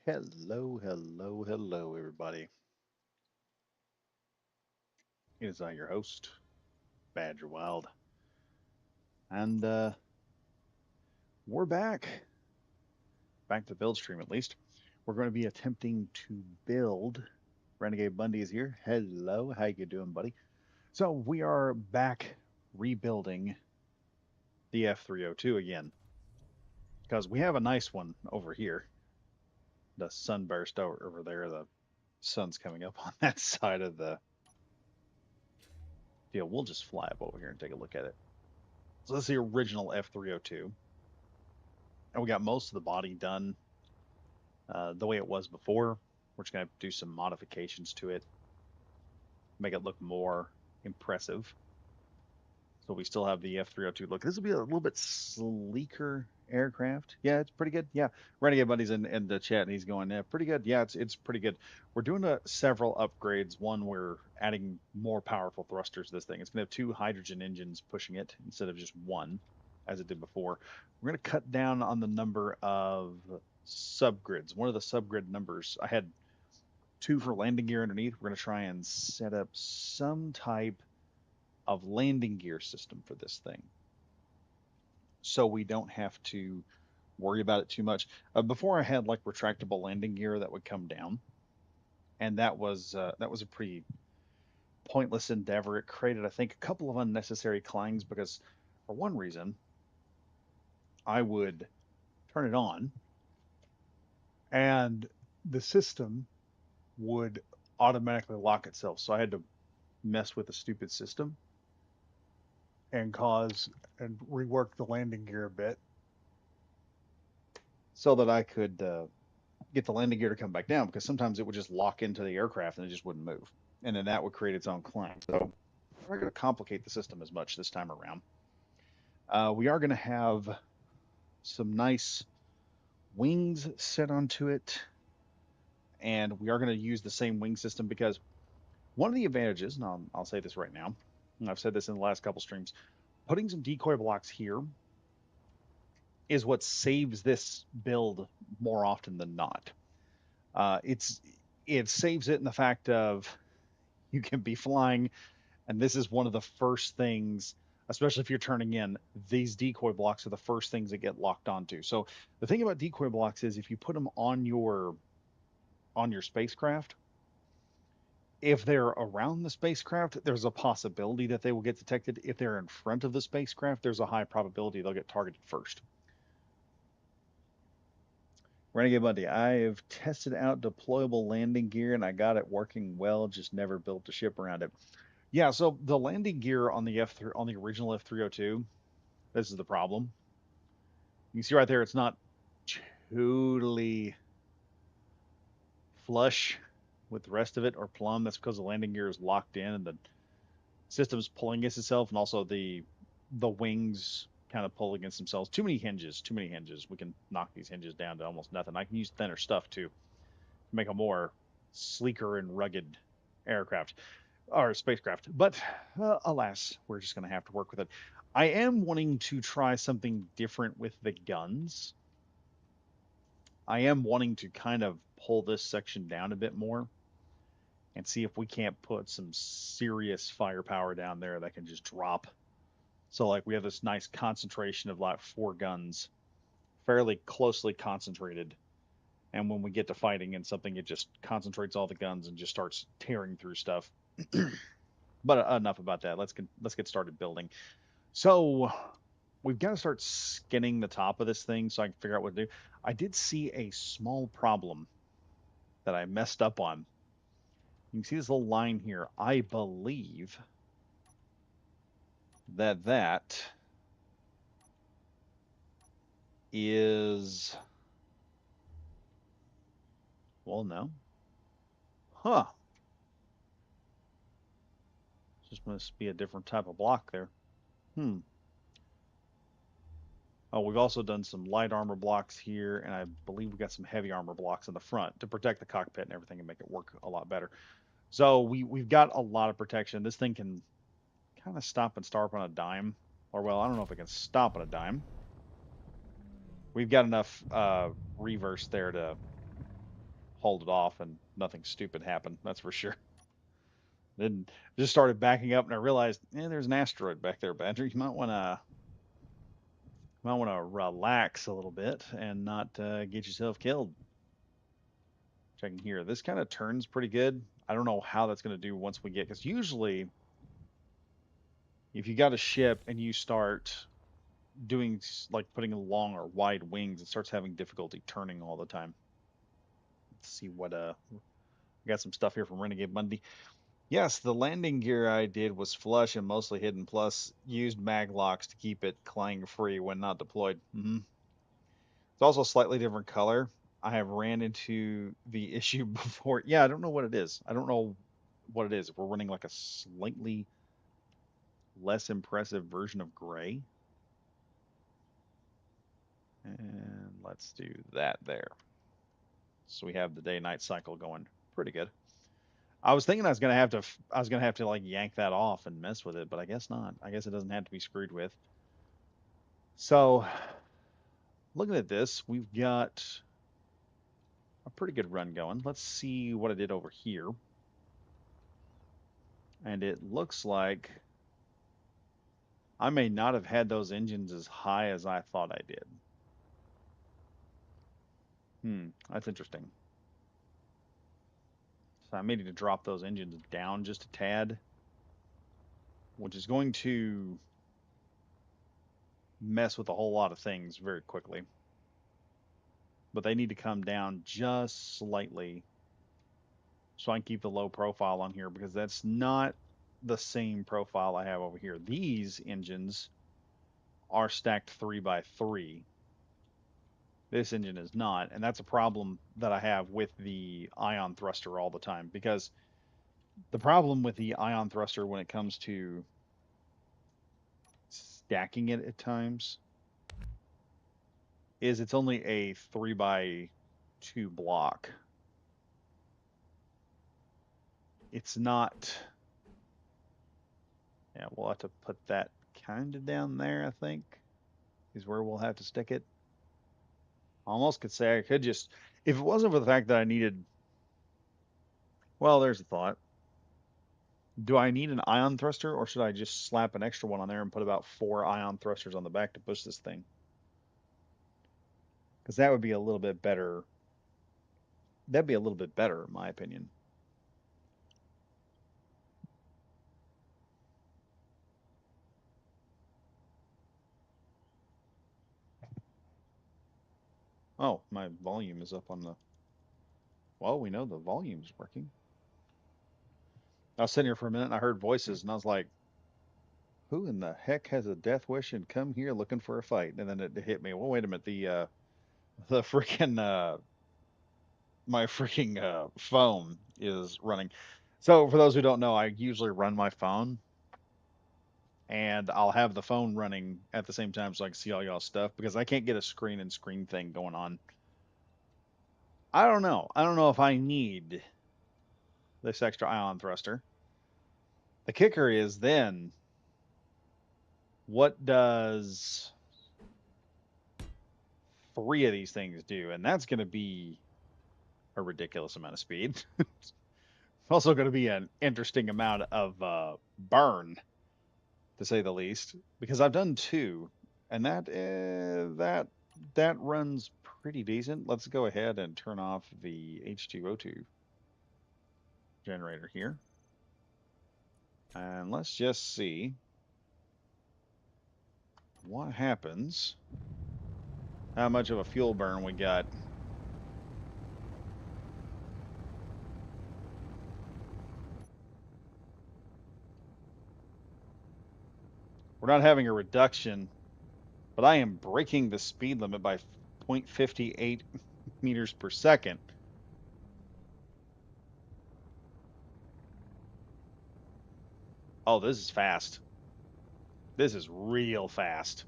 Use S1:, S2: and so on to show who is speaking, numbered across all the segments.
S1: Hello, hello, hello, everybody. It is I, your host, Badger Wild, and we're back to the build stream at least. We're going to be attempting to build. Renegade Bundy is here. Hello, how you doing, buddy? So we are back rebuilding the F-302 again because we have a nice one over here. The sunburst over there. The sun's coming up on that side of the deal. We'll just fly up over here and take a look at it. So this is the original F-302. And we got most of the body done the way it was before. We're just going to do some modifications to it, make it look more impressive. So we still have the F-302 look. This will be a little bit sleeker aircraft. Yeah, it's pretty good. Yeah, Renegade Buddy's in the chat and he's going, yeah, pretty good. Yeah, it's pretty good. We're doing several upgrades. One, we're adding more powerful thrusters to this thing. It's going to have two hydrogen engines pushing it instead of just one, as it did before. We're going to cut down on the number of subgrids. One of the subgrid numbers, I had two for landing gear underneath. We're going to try and set up some type of landing gear system for this thing so we don't have to worry about it too much. Before I had like retractable landing gear that would come down, and that was a pretty pointless endeavor. It created, I think, a couple of unnecessary clangs because, for one reason, I would turn it on and the system would automatically lock itself. So I had to mess with the stupid system and cause and rework the landing gear a bit so that I could get the landing gear to come back down because sometimes it would just lock into the aircraft and it just wouldn't move. And then that would create its own climb. So we're not going to complicate the system as much this time around. We are going to have some nice wings set onto it. And we are going to use the same wing system because one of the advantages, and I'll say this right now, and I've said this in the last couple streams, putting some decoy blocks here is what saves this build more often than not. It saves it in the fact of you can be flying, and this is one of the first things, especially if you're turning in, these decoy blocks are the first things that get locked onto. So the thing about decoy blocks is if you put them on your spacecraft, if they're around the spacecraft, there's a possibility that they will get detected. If they're in front of the spacecraft, there's a high probability they'll get targeted first. Renegade Bundy, I've tested out deployable landing gear and I got it working well, just never built a ship around it. Yeah, so the landing gear on the F3 on the original F-302, this is the problem. You can see right there, it's not totally flush with the rest of it or plumb. That's because the landing gear is locked in and the system's pulling against itself, and also the wings kind of pull against themselves. Too many hinges. Too many hinges. We can knock these hinges down to almost nothing. I can use thinner stuff to make a more sleeker and rugged aircraft or spacecraft. But alas, we're just going to have to work with it. I am wanting to try something different with the guns. I am wanting to kind of pull this section down a bit more and see if we can't put some serious firepower down there that can just drop. So like we have this nice concentration of like four guns, fairly closely concentrated. And when we get to fighting and something, it just concentrates all the guns and just starts tearing through stuff. But enough about that. Let's get started building. So we've got to start skinning the top of this thing so I can figure out what to do. I did see a small problem that I messed up on. You can see this little line here. I believe that is, well, no. Huh. Just must be a different type of block there. Hmm. Oh, we've also done some light armor blocks here, and I believe we got some heavy armor blocks in the front to protect the cockpit and everything and make it work a lot better. So we've got a lot of protection. This thing can kind of stop and start on a dime. Or well, I don't know if it can stop on a dime. We've got enough reverse there to hauled it off and nothing stupid happened. That's for sure. Then just started backing up, and I realized, there's an asteroid back there, Badger. You might want to relax a little bit and not get yourself killed. Checking here, this kind of turns pretty good. I don't know how that's going to do once we get, because usually if you got a ship and you start doing like putting long or wide wings, it starts having difficulty turning all the time. Let's see what we got some stuff here from Renegade Monday. Yes, the landing gear I did was flush and mostly hidden, plus used mag locks to keep it clang free when not deployed. It's also a slightly different color. I have ran into the issue before. Yeah, I don't know what it is. I don't know what it is. If we're running like a slightly less impressive version of gray. And let's do that there. So we have the day-night cycle going pretty good. I was thinking I was gonna have to like yank that off and mess with it, but I guess not. I guess it doesn't have to be screwed with. So looking at this, we've got a pretty good run going. Let's see what I did over here. And it looks like I may not have had those engines as high as I thought I did. That's interesting. So I may need to drop those engines down just a tad, which is going to mess with a whole lot of things very quickly. But they need to come down just slightly so I can keep the low profile on here, because that's not the same profile I have over here. These engines are stacked 3x3. This engine is not, and that's a problem that I have with the ion thruster all the time, because the problem with the ion thruster when it comes to stacking it at times is it's only a 3x2 block. It's not. Yeah, we'll have to put that kind of down there, I think, is where we'll have to stick it. Almost could say I could just, if it wasn't for the fact that I needed, well, there's a thought. Do I need an ion thruster, or should I just slap an extra one on there and put about 4 ion thrusters on the back to push this thing? Because that would be a little bit better. That'd be a little bit better, in my opinion. Oh, my volume is up on the. Well, we know the volume's working. I was sitting here for a minute and I heard voices and I was like, who in the heck has a death wish and come here looking for a fight? And then it hit me. Well, wait a minute. The freaking my freaking phone is running. So for those who don't know, I usually run my phone and I'll have the phone running at the same time so I can see all y'all stuff, because I can't get a screen and screen thing going on. I don't know. I don't know if I need this extra ion thruster. The kicker is then what does 3 of these things do? And that's going to be a ridiculous amount of speed. Also going to be an interesting amount of burn, to say the least, because I've done 2, and that runs pretty decent. Let's go ahead and turn off the H2O2 generator here, and let's just see what happens. How much of a fuel burn we got. We're not having a reduction, but I am breaking the speed limit by 0.58 meters per second. Oh, this is fast. This is real fast.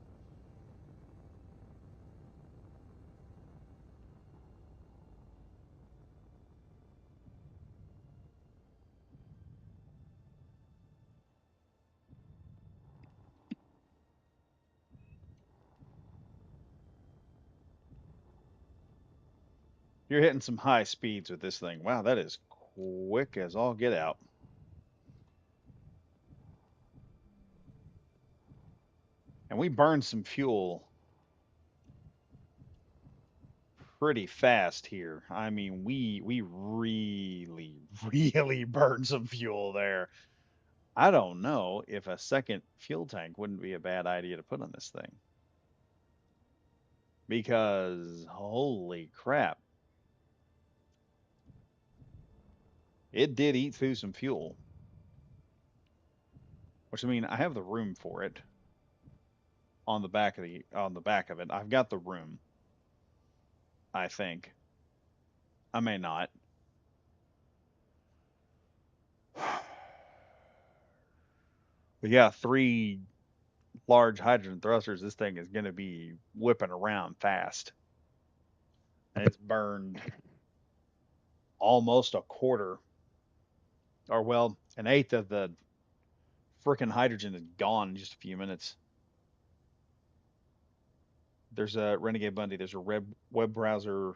S1: You're hitting some high speeds with this thing. Wow, that is quick as all get out. And we burned some fuel pretty fast here. I mean, we really really burned some fuel there. I don't know if a second fuel tank wouldn't be a bad idea to put on this thing because holy crap, it did eat through some fuel. Which I mean, I have the room for it on the back of it. I've got the room, I think. I may not. But yeah, three large hydrogen thrusters, this thing is going to be whipping around fast. And it's burned almost a quarter, or well, an eighth of the freaking hydrogen is gone in just a few minutes. There's a Renegade Bundy. There's a web browser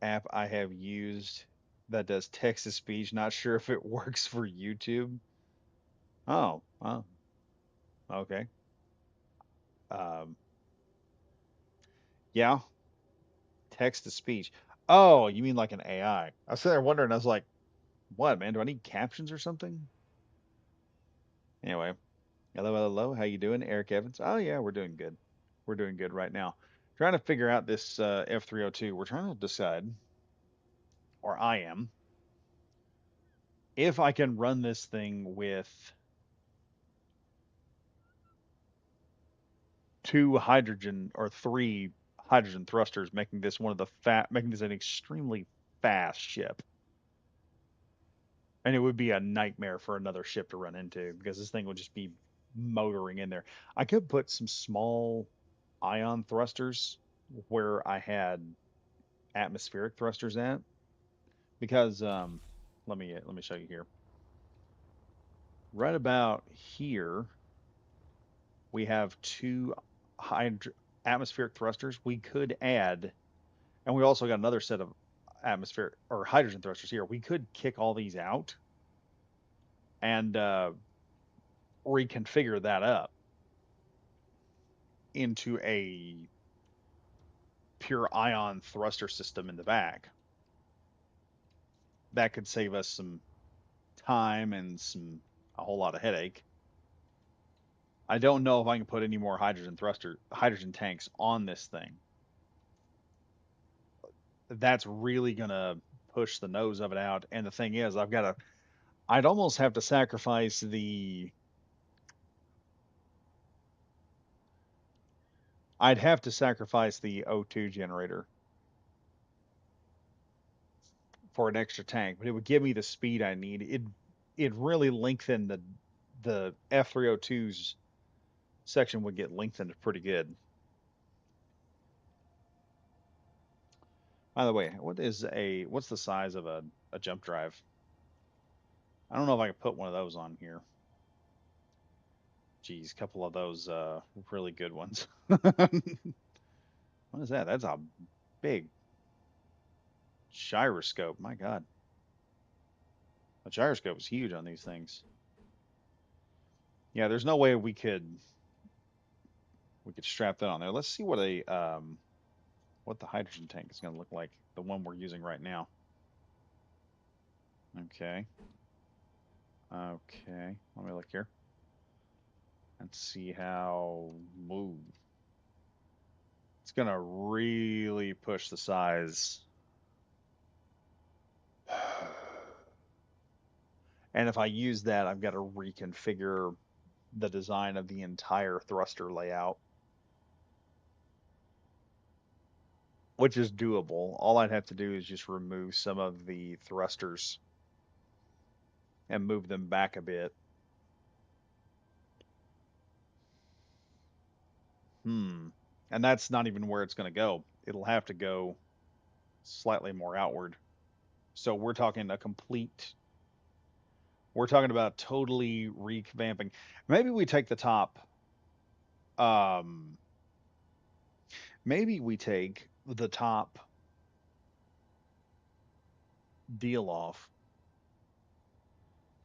S1: app I have used that does text to speech. Not sure if it works for YouTube. Oh, okay. Um, yeah, text to speech. Oh, you mean like an AI? I was sitting there wondering. I was like, what, man? Do I need captions or something? Anyway, hello. How you doing, Eric Evans? Oh yeah, we're doing good. We're doing good right now. Trying to figure out this F-302. We're trying to decide, or I am, if I can run this thing with two hydrogen or three hydrogen thrusters, making this an extremely fast ship. And it would be a nightmare for another ship to run into because this thing would just be motoring in there. I could put some small ion thrusters where I had atmospheric thrusters at because let me show you here. Right about here, we have two hydro- atmospheric thrusters. We could add, and we also got another set of atmospheric or hydrogen thrusters here. We could kick all these out and reconfigure that up into a pure ion thruster system in the back. That could save us some time and some a whole lot of headache. I don't know if I can put any more hydrogen tanks on this thing. That's really gonna push the nose of it out. And the thing is, I'd almost have to sacrifice the O2 generator for an extra tank, but it would give me the speed I need. It really lengthened the F-302's section would get lengthened pretty good. By the way, what's the size of a jump drive? I don't know if I could put one of those on here. Geez, a couple of those really good ones. What is that? That's a big gyroscope. My God, a gyroscope is huge on these things. Yeah, there's no way we could strap that on there. Let's see what the hydrogen tank is going to look like. The one we're using right now. Okay. Okay. Let me look here and see how. Ooh, it's going to really push the size. And if I use that, I've got to reconfigure the design of the entire thruster layout, which is doable. All I'd have to do is just remove some of the thrusters and move them back a bit. Hmm. And that's not even where it's going to go. It'll have to go slightly more outward. So we're talking about totally revamping. Maybe we take the top, um, maybe we take the top deal off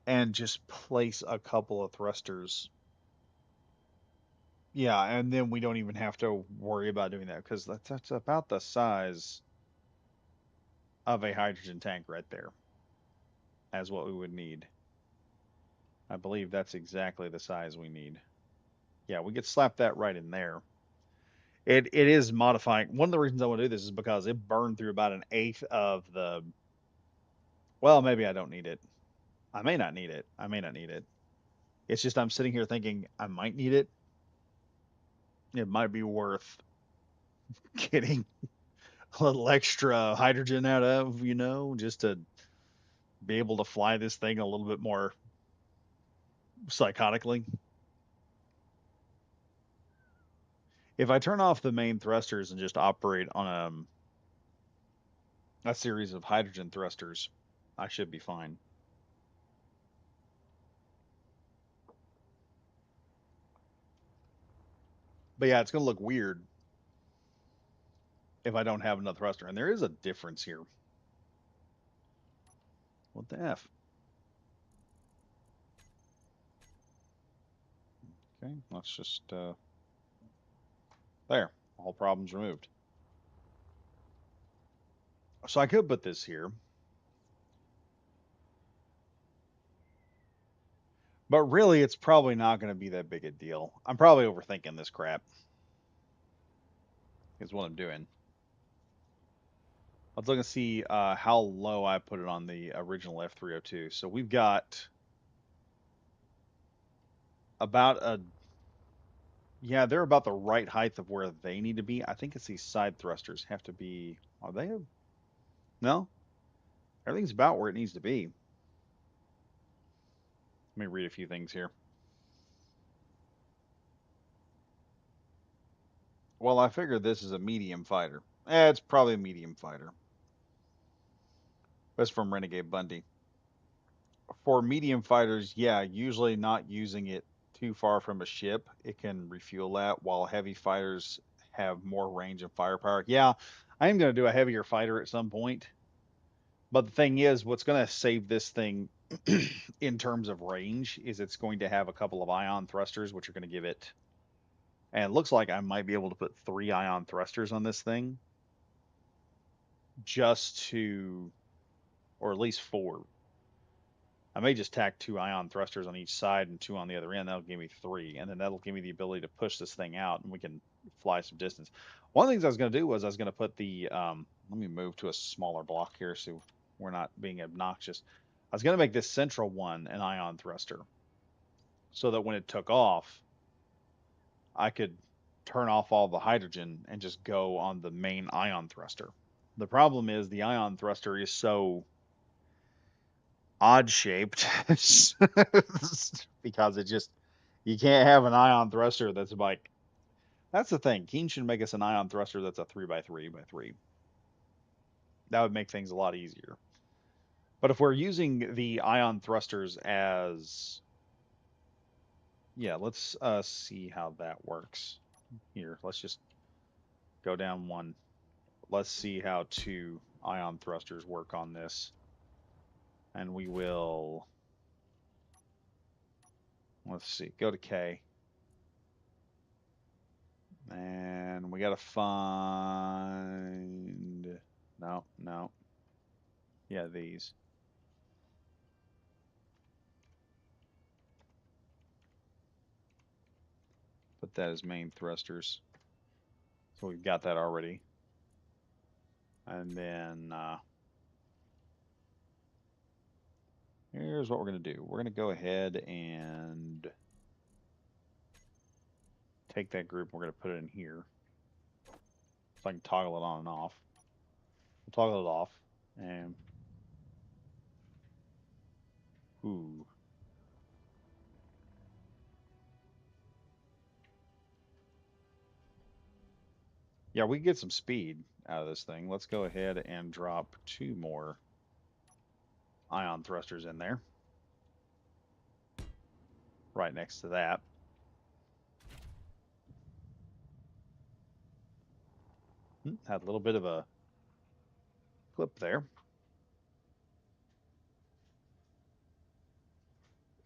S1: and just place a couple of thrusters. Yeah, and then we don't even have to worry about doing that because that's about the size of a hydrogen tank right there, as what we would need. I believe that's exactly the size we need. Yeah, we could slap that right in there. It is modifying. One of the reasons I want to do this is because it burned through about an eighth of the. Well, maybe I don't need it. I may not need it. I may not need it. It's just I'm sitting here thinking I might need it. It might be worth getting a little extra hydrogen out of, just to be able to fly this thing a little bit more psychotically. If I turn off the main thrusters and just operate on a series of hydrogen thrusters, I should be fine. But yeah, it's going to look weird if I don't have another thruster. And there is a difference here. What the F? Okay, let's just, there, all problems removed. So I could put this here, but really it's probably not going to be that big a deal. I'm probably overthinking this crap, is what I'm doing. Let's look and see how low I put it on the original F-302. So we've got about a, yeah, they're about the right height of where they need to be. I think it's these side thrusters have to be, are they? No, everything's about where it needs to be. Let me read a few things here. Well, I figure this is a medium fighter. It's probably a medium fighter. That's from Renegade Bundy. For medium fighters, yeah, usually not using it too far from a ship, it can refuel that, while heavy fighters have more range and firepower. Yeah, I am going to do a heavier fighter at some point. But the thing is, what's going to save this thing in terms of range is it's going to have a couple of ion thrusters, which are going to give it. And it looks like I might be able to put 3 ion thrusters on this thing just to, or at least 4. I may just tack 2 ion thrusters on each side and 2 on the other end. That'll give me 3, and then that'll give me the ability to push this thing out, and we can fly some distance. One of the things I was going to do was I was going to put the. Let me move to a smaller block here so we're not being obnoxious. I was going to make this central one an ion thruster, so that when it took off, I could turn off all the hydrogen and just go on the main ion thruster. The problem is the ion thruster is so odd shaped because it just, you can't have an ion thruster that's like, that's the thing. Keen should make us an ion thruster that's a 3x3x3. That would make things a lot easier. But if we're using the ion thrusters as, yeah, let's see how that works. Here, let's just go down one. Let's see how 2 ion thrusters work on this. And we will, let's see, go to K. And we got to find, no, no. Yeah, these. Put that as main thrusters. So we've got that already. And then here's what we're going to do. We're going to go ahead and take that group. We're going to put it in here. So I can toggle it on and off. We'll toggle it off. And, ooh. Yeah, we can get some speed out of this thing. Let's go ahead and drop 2 more ion thrusters in there. Right next to that. Had a little bit of a clip there.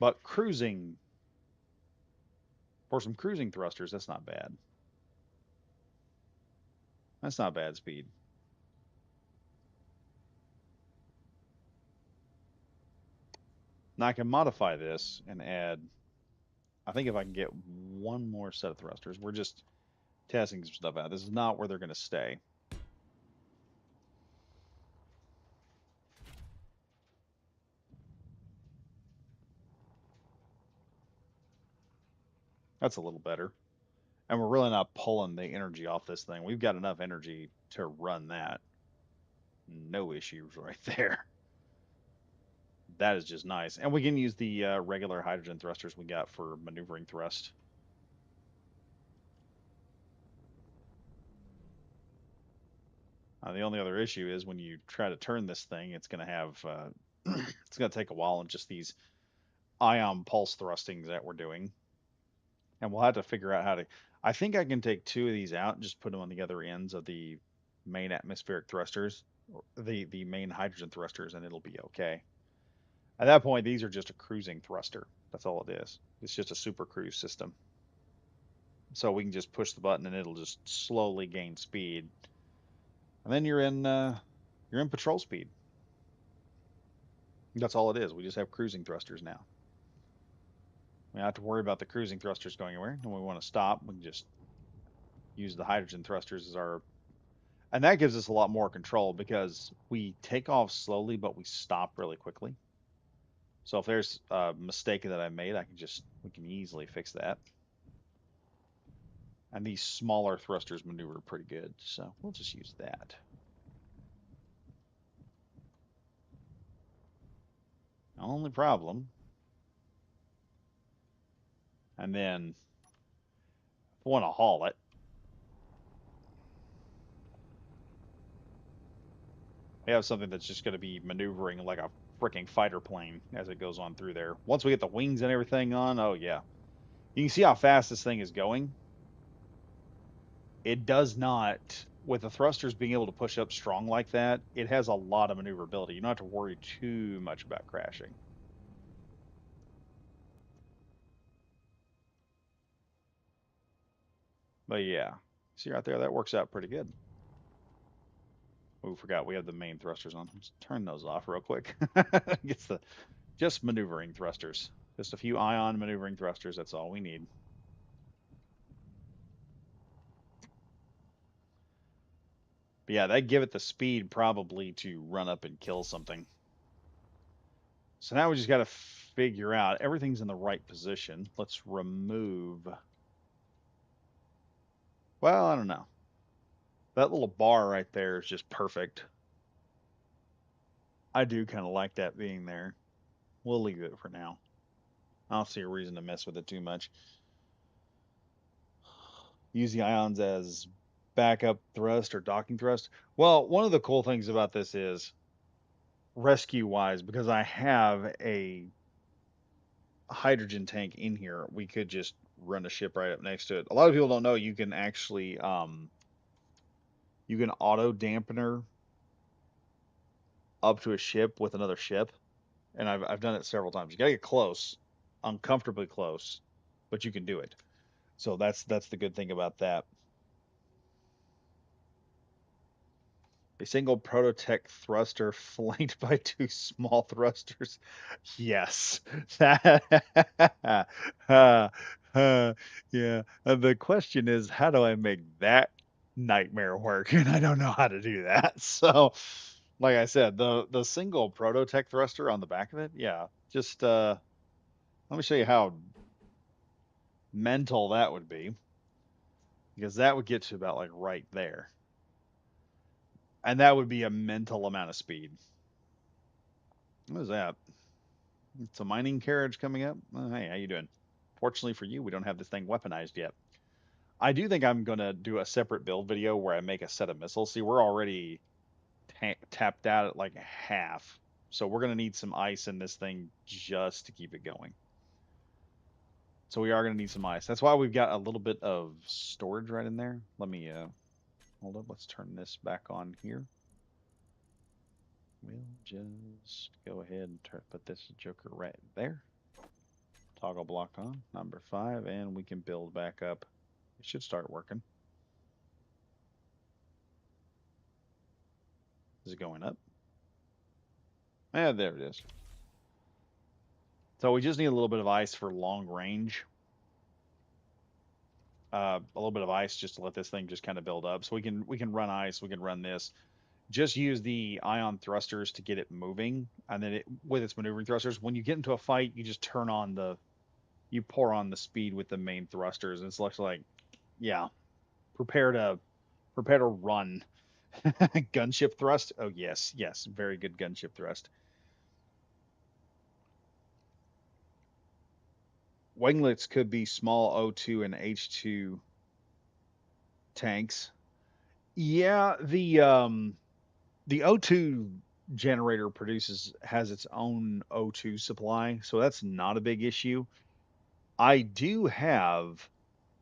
S1: But cruising, for some cruising thrusters, that's not bad. That's not bad speed. Now I can modify this and add, I think if I can get one more set of thrusters, we're just testing some stuff out. This is not where they're going to stay. That's a little better. And we're really not pulling the energy off this thing. We've got enough energy to run that. No issues right there. That is just nice. And we can use the regular hydrogen thrusters we got for maneuvering thrust. The only other issue is when you try to turn this thing, it's going to have, it's going to take a while and just these ion pulse thrustings that we're doing. And we'll have to figure out how to, I think I can take two of these out and just put them on the other ends of the main atmospheric thrusters, the main hydrogen thrusters, and it'll be okay. At that point, these are just a cruising thruster. That's all it is. It's just a super cruise system. So we can just push the button and it'll just slowly gain speed. And then you're in patrol speed. That's all it is. We just have cruising thrusters now. We don't have to worry about the cruising thrusters going anywhere. When we want to stop, we can just use the hydrogen thrusters as our, and that gives us a lot more control because we take off slowly, but we stop really quickly. So if there's a mistake that I made, we can easily fix that. And these smaller thrusters maneuver pretty good, so we'll just use that. Only problem. And then if we want to haul it, we have something that's just going to be maneuvering like a freaking fighter plane as it goes on through there. Once we get the wings and everything on, oh yeah. You can see how fast this thing is going. It does not, with the thrusters being able to push up strong like that, it has a lot of maneuverability. You don't have to worry too much about crashing. But yeah, see right there, that works out pretty good. Oh, forgot we have the main thrusters on. Let's turn those off real quick. Gets the just maneuvering thrusters. Just a few ion maneuvering thrusters. That's all we need. But yeah, they give it the speed probably to run up and kill something. So now we just got to figure out everything's in the right position. Let's remove. Well, I don't know. That little bar right there is just perfect. I do kind of like that being there. We'll leave it for now. I don't see a reason to mess with it too much. Use the ions as backup thrust or docking thrust. Well, one of the cool things about this is rescue wise, because I have a hydrogen tank in here, we could just run a ship right up next to it. A lot of people don't know you can actually you can auto dampener up to a ship with another ship, and I've done it several times. You gotta get close, uncomfortably close, but you can do it. So that's the good thing about that. A single prototech thruster flanked by two small thrusters. Yes. uh, yeah. The question is, how do I make that nightmare work? And I don't know how to do that. So, like I said, the single prototech thruster on the back of it, yeah. Just let me show you how mental that would be, because that would get to about like right there. And that would be a mental amount of speed. What is that? It's a mining carriage coming up. Hey, how you doing? Fortunately for you, we don't have this thing weaponized yet. I do think I'm gonna do a separate build video where I make a set of missiles. See, we're already tapped out at like half, so we're gonna need some ice in this thing just to keep it going. So we are gonna need some ice. That's why we've got a little bit of storage right in there. Let me hold up. Let's turn this back on here. We'll just go ahead and put this joker right there. Toggle block on, number 5, and we can build back up. It should start working. Is it going up? Yeah, there it is. So we just need a little bit of ice for long range. A little bit of ice just to let this thing just kind of build up. So we can run ice, we can run this. Just use the ion thrusters to get it moving, and then with its maneuvering thrusters, when you get into a fight, you just turn on you pour on the speed with the main thrusters. And it's like, yeah, prepare to prepare to run. Gunship thrust. Oh yes, yes, very good gunship thrust. Winglets could be small O2 and H2 tanks. Yeah, the O2 generator has its own O2 supply, so that's not a big issue. I do have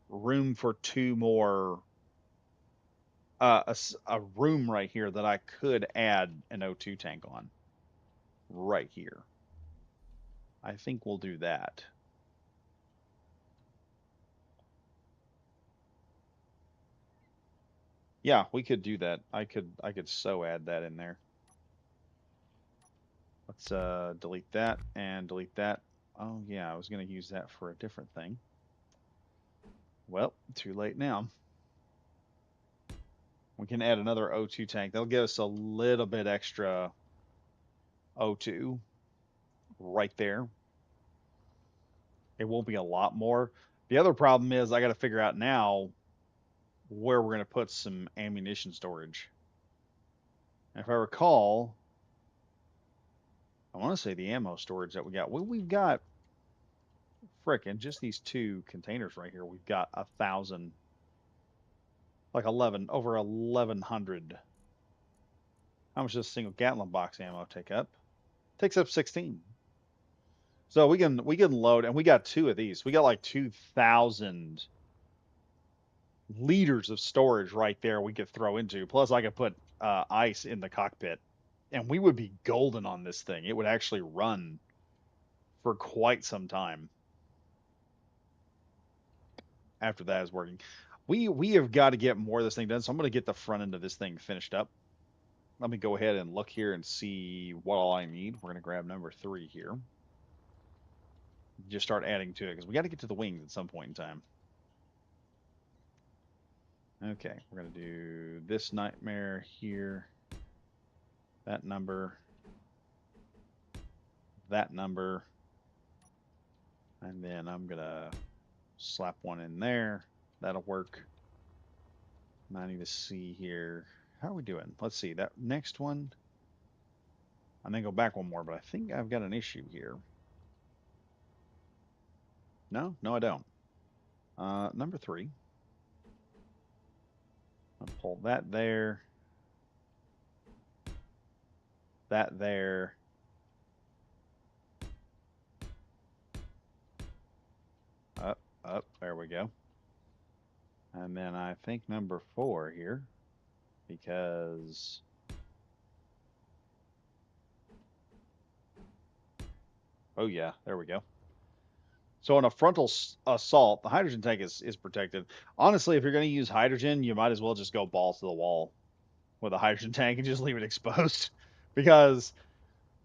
S1: room for two more a room right here that I could add an O2 tank on right here. I think we'll do that. Yeah, we could do that. I could so add that in there. Let's delete that and delete that. Oh yeah, I was going to use that for a different thing. Well, too late now. We can add another O2 tank. That'll give us a little bit extra O2 right there. It won't be a lot more. The other problem is I got to figure out now where we're going to put some ammunition storage. And if I recall, I want to say the ammo storage that we got. We've got frickin' just these two containers right here. We've got 1,000, like 11, over 1,100. How much does a single Gatlin box ammo take up? Takes up 16. So we can load, and we got two of these. We got like 2,000 liters of storage right there we could throw into. Plus, I could put ice in the cockpit, and we would be golden on this thing. It would actually run for quite some time after that is working. We have got to get more of this thing done, so I'm going to get the front end of this thing finished up. Let me go ahead and look here and see what all I need. We're going to grab number 3 here. Just start adding to it because we got to get to the wings at some point in time. Okay, we're going to do this nightmare here, that number, and then I'm going to slap one in there. That'll work. And I need to see here. How are we doing? Let's see. That next one, and then go back one more, but I think I've got an issue here. No, no, I don't. Number 3. I'll pull that there, that there. Up, there we go. And then I think number 4 here, because oh yeah, there we go. So in a frontal assault, the hydrogen tank is protected. Honestly, if you're going to use hydrogen, you might as well just go balls to the wall with a hydrogen tank and just leave it exposed, because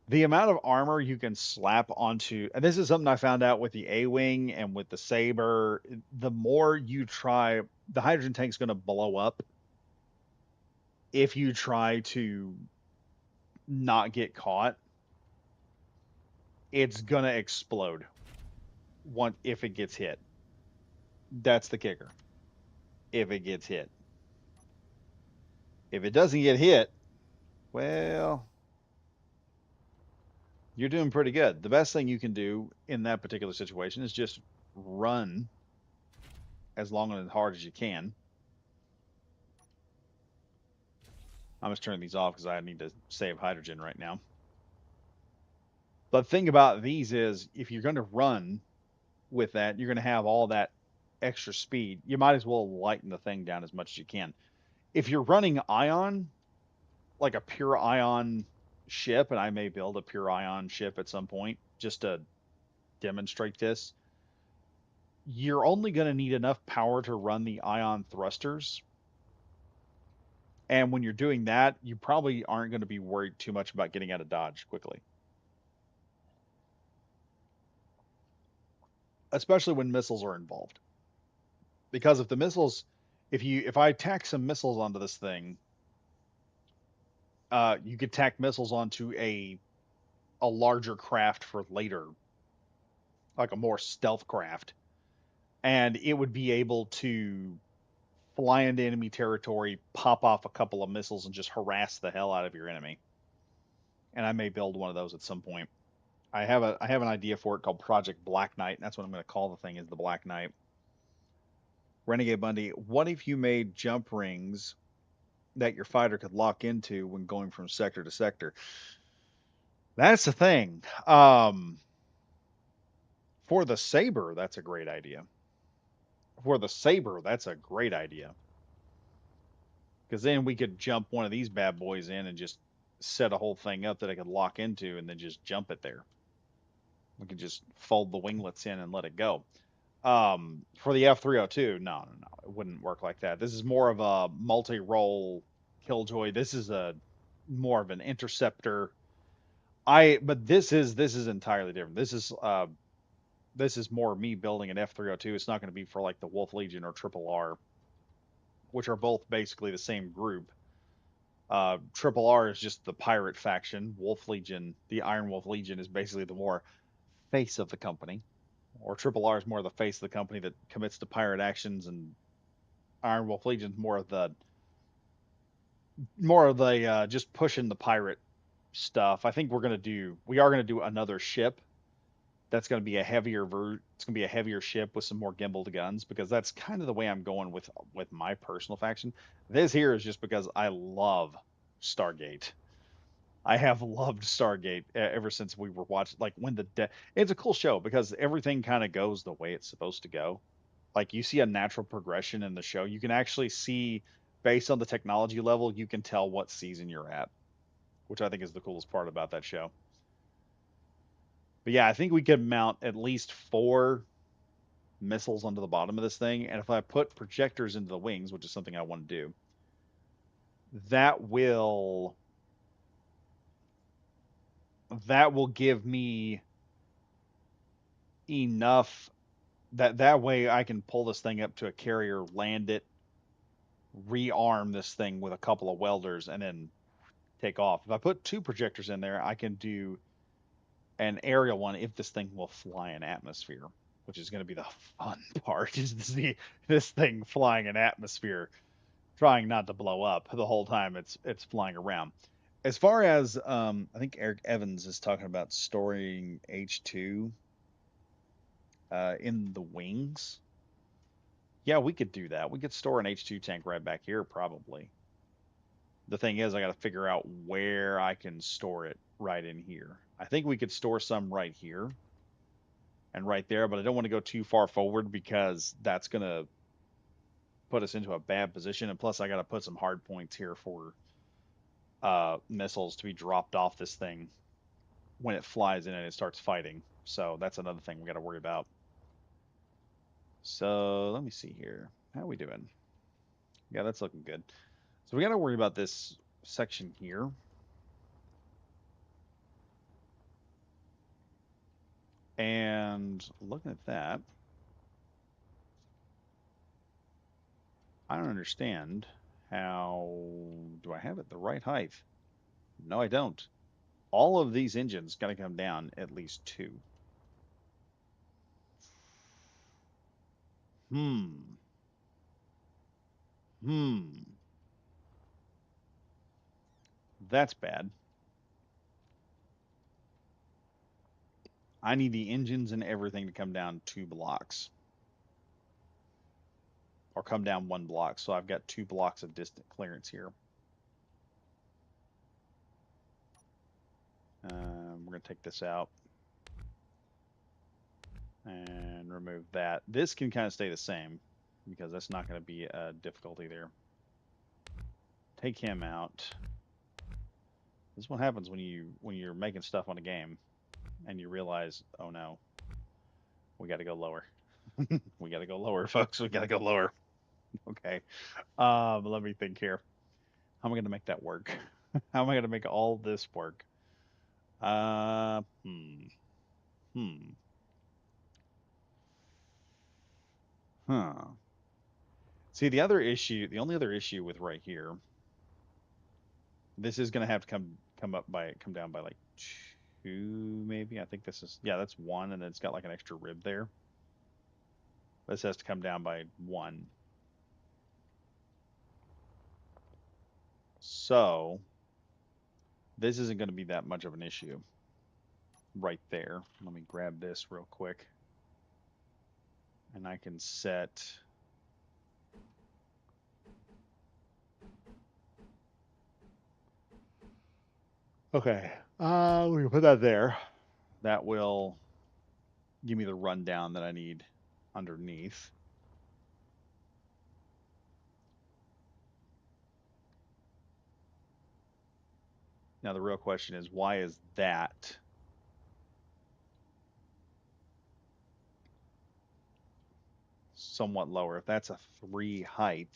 S1: the amount of armor you can slap onto, and this is something I found out with the A-Wing and with the Saber, the more you try, the hydrogen tank's going to blow up if you try to not get caught. It's going to explode if it gets hit. That's the kicker. If it gets hit. If it doesn't get hit, well, you're doing pretty good. The best thing you can do in that particular situation is just run as long and as hard as you can. I'm just turning these off because I need to save hydrogen right now. The thing about these is if you're going to run with that, you're going to have all that extra speed. You might as well lighten the thing down as much as you can. If you're running ion, like a pure ion ship, and I may build a pure ion ship at some point just to demonstrate this. you're only going to need enough power to run the ion thrusters. And when you're doing that, you probably aren't going to be worried too much about getting out of dodge quickly, especially when missiles are involved. Because if the missiles, if I tack some missiles onto this thing, you could tack missiles onto a larger craft for later, like a more stealth craft, and it would be able to fly into enemy territory, pop off a couple of missiles, and just harass the hell out of your enemy. And I may build one of those at some point. I have an idea for it called Project Black Knight, and that's what I'm going to call the thing is the Black Knight. Renegade Bundy, what if you made jump rings that your fighter could lock into when going from sector to sector? That's the thing. For the Saber, that's a great idea. For the Saber, that's a great idea. Because then we could jump one of these bad boys in and just set a whole thing up that I could lock into and then just jump it there. We could just fold the winglets in and let it go. For the F-302, no, it wouldn't work like that. This is more of a multi-role killjoy. This is a more of an interceptor. But this is entirely different. This is more me building an F-302. It's not going to be for like the Wolf Legion or Triple R, which are both basically the same group. Triple R is just the pirate faction. Wolf Legion, the Iron Wolf Legion, is basically the more face of the company. Or Triple R is more the face of the company that commits to pirate actions, and Iron Wolf Legion's more of the just pushing the pirate stuff. I think we are gonna do another ship that's going to be a it's going to be a heavier ship with some more gimbaled guns, because that's kind of the way I'm going with my personal faction. This here is just because I love Stargate. I have loved Stargate ever since we were watching, like when it's a cool show because everything kind of goes the way it's supposed to go. Like you see a natural progression in the show. You can actually see, based on the technology level, you can tell what season you're at, which I think is the coolest part about that show. But yeah, I think we could mount at least 4 missiles onto the bottom of this thing, and if I put projectors into the wings, which is something I want to do, that will that will give me enough that way I can pull this thing up to a carrier, land it, rearm this thing with a couple of welders, and then take off. If I put 2 projectors in there, I can do an aerial one if this thing will fly in atmosphere, which is going to be the fun part, is to see this thing flying in atmosphere, trying not to blow up the whole time it's flying around. As far as I think Eric Evans is talking about storing H2 in the wings. Yeah, we could do that. We could store an H2 tank right back here, probably. The thing is, I got to figure out where I can store it right in here. I think we could store some right here and right there, but I don't want to go too far forward because that's going to put us into a bad position. And plus, I got to put some hard points here for missiles to be dropped off this thing when it flies in and it starts fighting. So that's another thing we got to worry about. So let me see here. How are we doing? Yeah, that's looking good. So we got to worry about this section here. And looking at that, I don't understand how do I have it the right height? No, I don't. All of these engines got to come down at least 2. Hmm. Hmm. That's bad. I need the engines and everything to come down 2 blocks, or come down 1 block. So I've got 2 blocks of distant clearance here. We're going to take this out and remove that. This can kind of stay the same because that's not going to be a difficulty there. Take him out. This is what happens when you're making stuff on a game and you realize, oh no, we got to go lower. We got to go lower, folks. We got to go lower. Okay. Let me think here. How am I going to make that work? How am I going to make all this work? Uh, hmm, hmm, huh. See, the only other issue with right here, this is going to have to come down by like two, maybe. I think this is, yeah, that's one, and then it's got like an extra rib there. This has to come down by one. So this isn't going to be that much of an issue right there. Let me grab this real quick, and I can set. Okay. We can put that there. That will give me the rundown that I need underneath. Now the real question is, why is that somewhat lower? If that's a 3 height,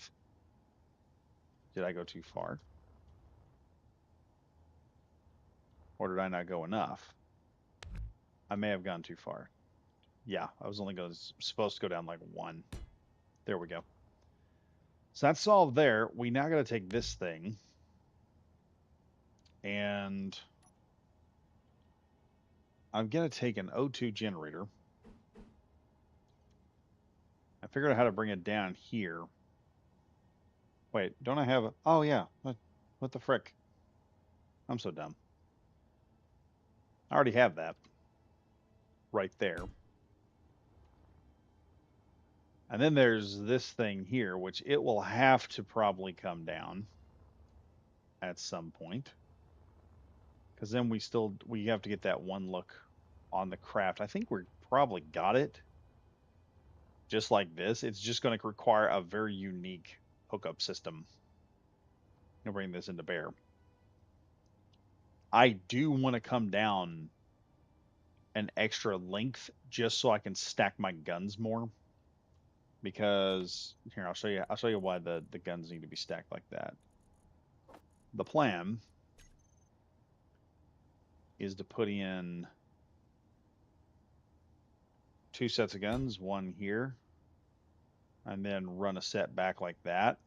S1: did I go too far? Or did I not go enough? I may have gone too far. Yeah, I was only supposed to go down like 1. There we go. So that's solved there. We now got to take this thing and I'm going to take an O2 generator. I figured out how to bring it down here. Wait, don't I have a... Oh, yeah. What the frick? I'm so dumb. I already have that right there. And then there's this thing here, which it will have to probably come down at some point. Because then we have to get that one look on the craft. I think we're probably got it just like this. It's just going to require a very unique hookup system to bring this into bear. I do want to come down an extra length just so I can stack my guns more. Because here I'll show you why the guns need to be stacked like that. The plan is to put in 2 sets of guns, one here, and then run a set back like that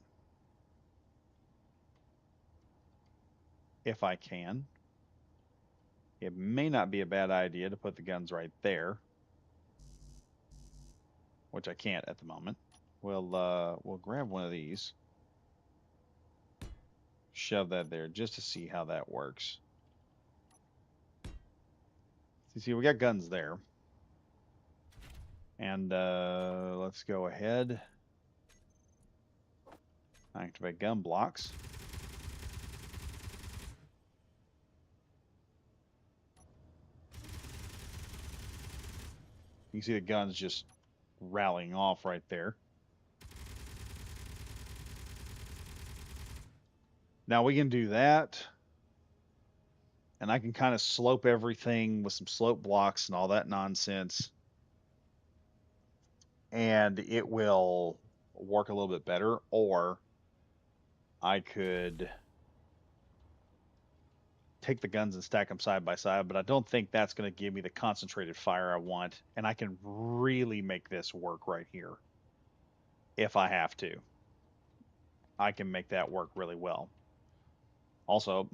S1: if I can. It may not be a bad idea to put the guns right there, which I can't at the moment. We'll grab one of these, shove that there just to see how that works. You see, we got guns there. And let's go ahead. Activate gun blocks. You can see the guns just rallying off right there. Now we can do that. And I can kind of slope everything with some slope blocks and all that nonsense. And it will work a little bit better. Or I could take the guns and stack them side by side, but I don't think that's going to give me the concentrated fire I want. And I can really make this work right here if I have to. I can make that work really well. Also,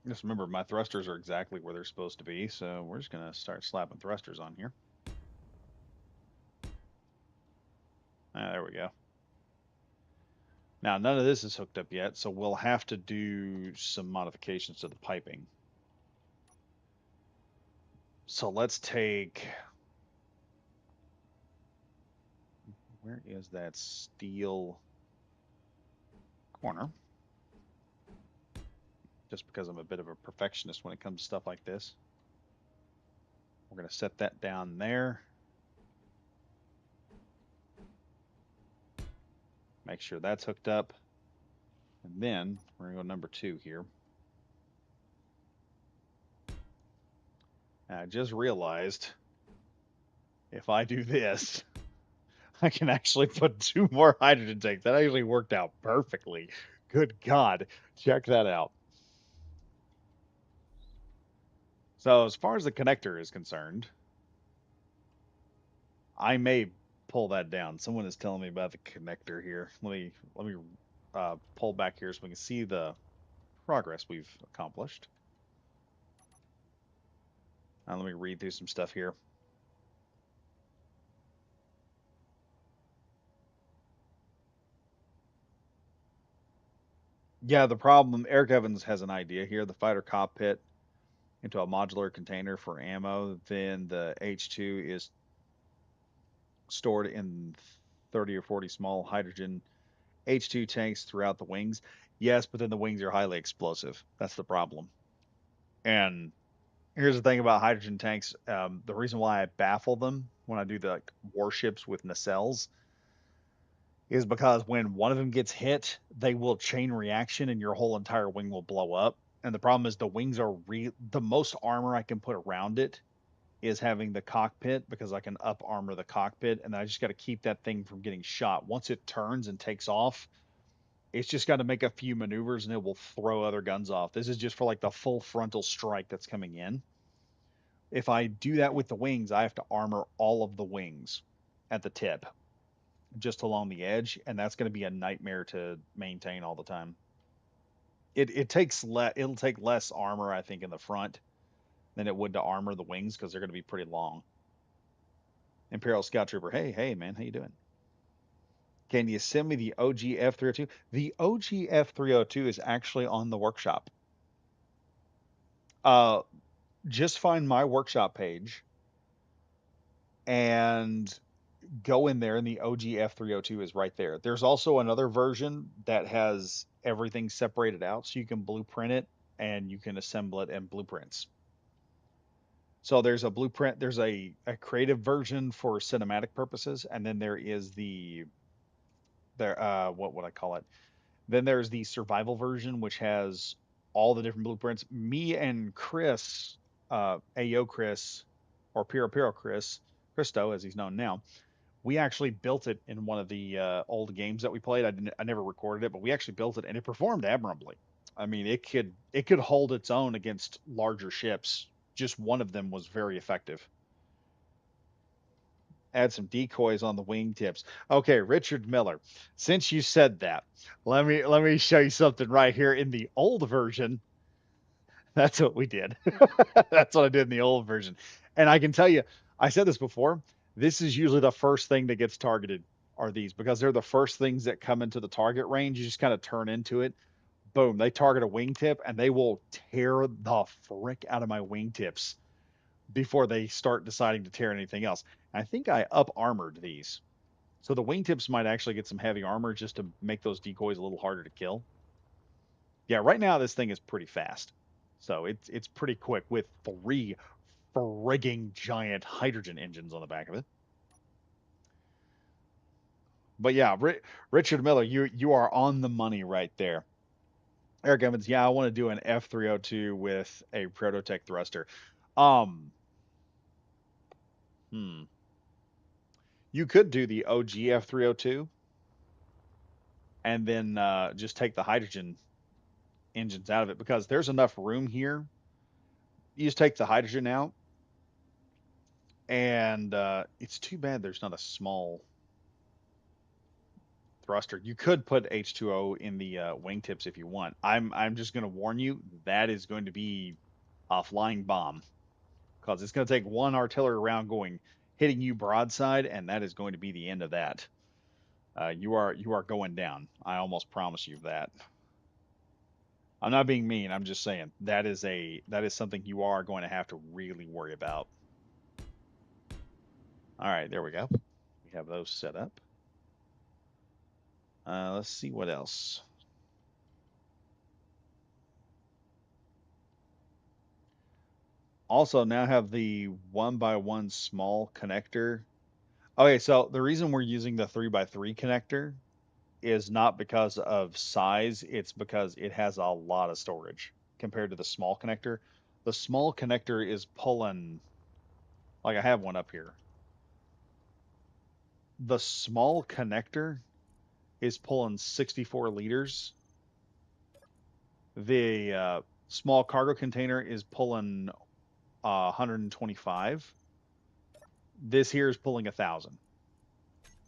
S1: just remember my thrusters are exactly where they're supposed to be, so we're just going to start slapping thrusters on here. There we go. Now, none of this is hooked up yet, so we'll have to do some modifications to the piping. So let's take... Where is that steel corner? Just because I'm a bit of a perfectionist when it comes to stuff like this. We're going to set that down there. Make sure that's hooked up. And then we're going to go number 2 here. I just realized if I do this, I can actually put two more hydrogen tanks. That actually worked out perfectly. Good God. Check that out. So as far as the connector is concerned, I may pull that down. Someone is telling me about the connector here. Let me pull back here so we can see the progress we've accomplished. Let me read through some stuff here. Yeah, the problem, Eric Evans has an idea here. The fighter cockpit into a modular container for ammo. Then the H2 is stored in 30 or 40 small hydrogen H2 tanks throughout the wings. Yes, but then the wings are highly explosive. That's the problem. And here's the thing about hydrogen tanks. The reason why I baffle them when I do the warships with nacelles is because when one of them gets hit, they will chain reaction and your whole entire wing will blow up. And the problem is the wings are the most armor I can put around it is having the cockpit because I can up armor the cockpit and I just got to keep that thing from getting shot. Once it turns and takes off, it's just got to make a few maneuvers and it will throw other guns off. This is just for like the full frontal strike that's coming in. If I do that with the wings, I have to armor all of the wings at the tip, just along the edge, and that's going to be a nightmare to maintain all the time. It'll take less armor, I think, in the front than it would to armor the wings because they're going to be pretty long. Imperial Scout Trooper, hey man, how you doing? Can you send me the OG F-302? The OG F-302 is actually on the workshop. Uh, just find my workshop page and go in there, and the OG F-302 is right there. There's also another version that has everything separated out, so you can blueprint it and you can assemble it in blueprints. So there's a blueprint, there's a creative version for cinematic purposes, and then there is what would I call it? Then there's the survival version, which has all the different blueprints. Me and Chris, Ayo Chris, or Piro Piro Chris, Christo as he's known now, we actually built it in one of the old games that we played. I never recorded it, but we actually built it and it performed admirably. I mean, it could hold its own against larger ships. Just one of them was very effective. Add some decoys on the wingtips. Okay, Richard Miller. Since you said that, let me show you something right here in the old version. That's what we did. That's what I did in the old version. And I can tell you, I said this before. This is usually the first thing that gets targeted are these because they're the first things that come into the target range. You just kind of turn into it. Boom, they target a wingtip and they will tear the frick out of my wingtips before they start deciding to tear anything else. I think I up armored these. So the wingtips might actually get some heavy armor just to make those decoys a little harder to kill. Yeah, right now this thing is pretty fast. So it's pretty quick with three frigging giant hydrogen engines on the back of it. But yeah, Richard Miller, you are on the money right there. Eric Evans, yeah, I want to do an F-302 with a Prototech thruster. Um, hmm. You could do the OG F-302 and then just take the hydrogen engines out of it because there's enough room here. You just take the hydrogen out, and it's too bad there's not a small thruster. You could put H2O in the wingtips if you want. I'm just going to warn you that is going to be a flying bomb because it's going to take one artillery round going hitting you broadside, and that is going to be the end of that. You are going down. I almost promise you that. I'm not being mean. I'm just saying that is something you are going to have to really worry about. All right, there we go. We have those set up. Let's see what else. Also, now have the 1x1 small connector. Okay, so the reason we're using the 3x3 connector is not because of size, it's because it has a lot of storage compared to the small connector. The small connector is pulling, like I have one up here. the small connector is pulling 64 liters. The small cargo container is pulling 125. This here is pulling 1,000.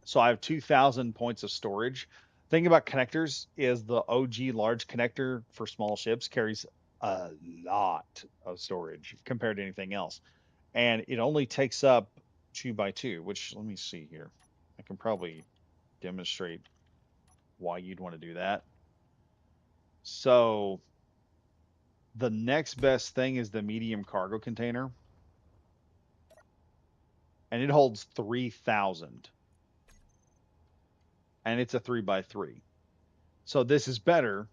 S1: So I have 2,000 points of storage. Thing about connectors is the OG large connector for small ships carries a lot of storage compared to anything else. And it only takes up 2 by 2, which let me see here. I can probably demonstrate why you'd want to do that. So the next best thing is the medium cargo container, and it holds 3,000, and it's a 3 by 3. So this is better,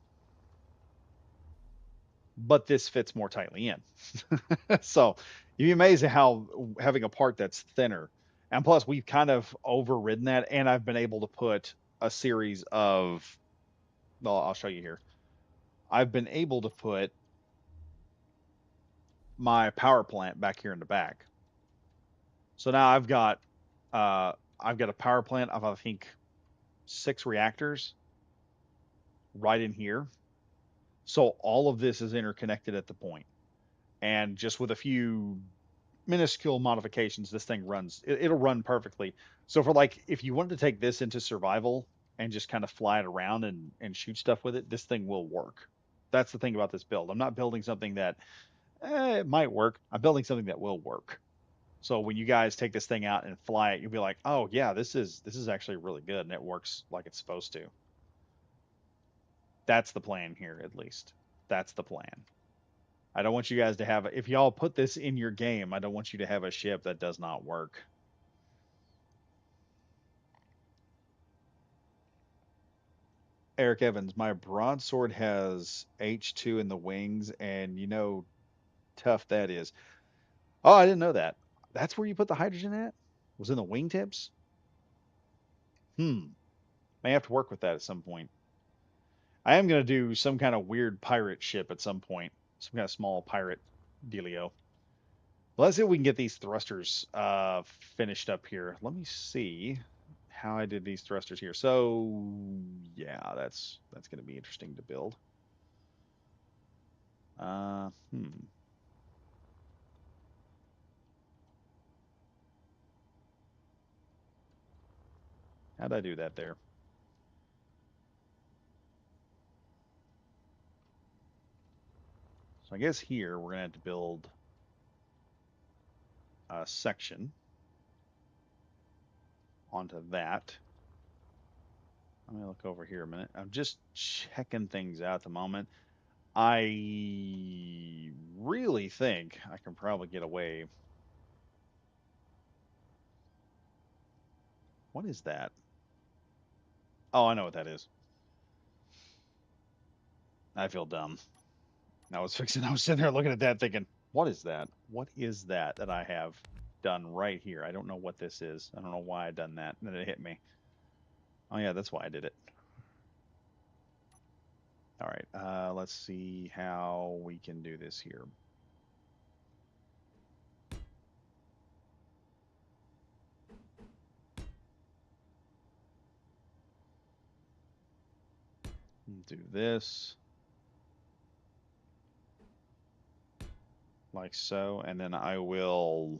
S1: but this fits more tightly in. So you'd be amazed at how having a part that's thinner, and plus we've kind of overridden that, and I've been able to put a series of, well, I'll show you here. I've been able to put my power plant back here in the back. So now I've got a power plant of I think 6 reactors right in here. So all of this is interconnected at the point. And just with a few minuscule modifications, this thing runs, it'll run perfectly. So for like, if you wanted to take this into survival and just kind of fly it around and shoot stuff with it, this thing will work. That's the thing about this build. I'm not building something that it might work. I'm building something that will work. So when you guys take this thing out and fly it, you'll be like, oh yeah, this is actually really good and it works like it's supposed to. That's the plan here, at least. That's the plan. I don't want you guys to have, if y'all put this in your game, I don't want you to have a ship that does not work. Eric Evans, my broadsword has H2 in the wings, and you know tough that is. Oh, I didn't know that. That's where you put the hydrogen at? Was in the wingtips? Hmm. May have to work with that at some point. I am gonna do some kind of weird pirate ship at some point. Some kind of small pirate dealio. Well, let's see if we can get these thrusters finished up here. Let me see how I did these thrusters here. So yeah, that's going to be interesting to build. Uh, hmm. How'd I do that there? So I guess here we're going to have to build a section onto that. Let me look over here a minute. I'm just checking things out at the moment. I really think I can probably get away. What is that? Oh, I know what that is. I feel dumb. I was sitting there looking at that thinking, what is that? What is that I have done right here? I don't know what this is. I don't know why I done that. And then it hit me. Oh yeah, that's why I did it. All right, let's see how we can do this here. Do this like so, and then I will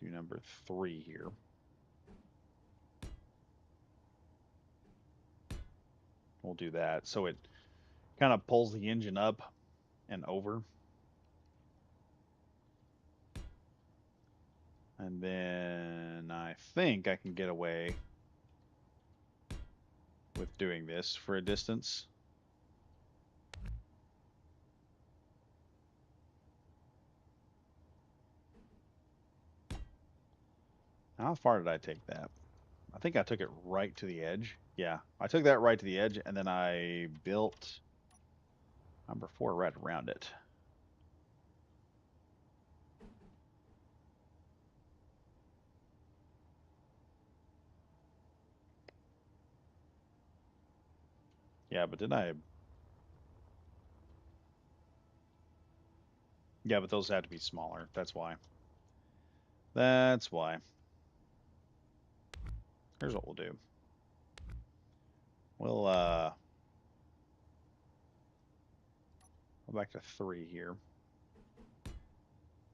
S1: do number 3 here. We'll do that. So it kind of pulls the engine up and over. And then I think I can get away with doing this for a distance. How far did I take that? I think I took it right to the edge. Yeah, I took that right to the edge, and then I built number 4 right around it. Yeah, but didn't I? Yeah, but those had to be smaller. That's why. That's why. Here's what we'll do. We'll go back to 3 here.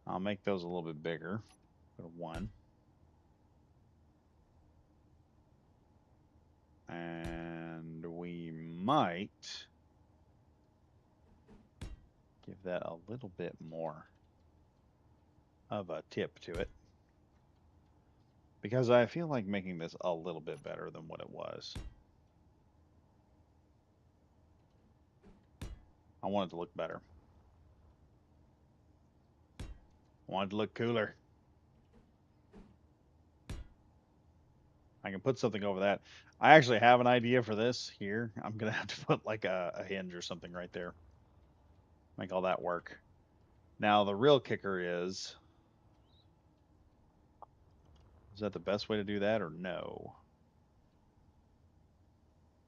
S1: I'll make those a little bit bigger. Go to 1. And we might give that a little bit more of a tip to it. Because I feel like making this a little bit better than what it was. I want it to look better. I want it to look cooler. I can put something over that. I actually have an idea for this here. I'm going to have to put like a hinge or something right there. Make all that work. Now, the real kicker is that the best way to do that or no?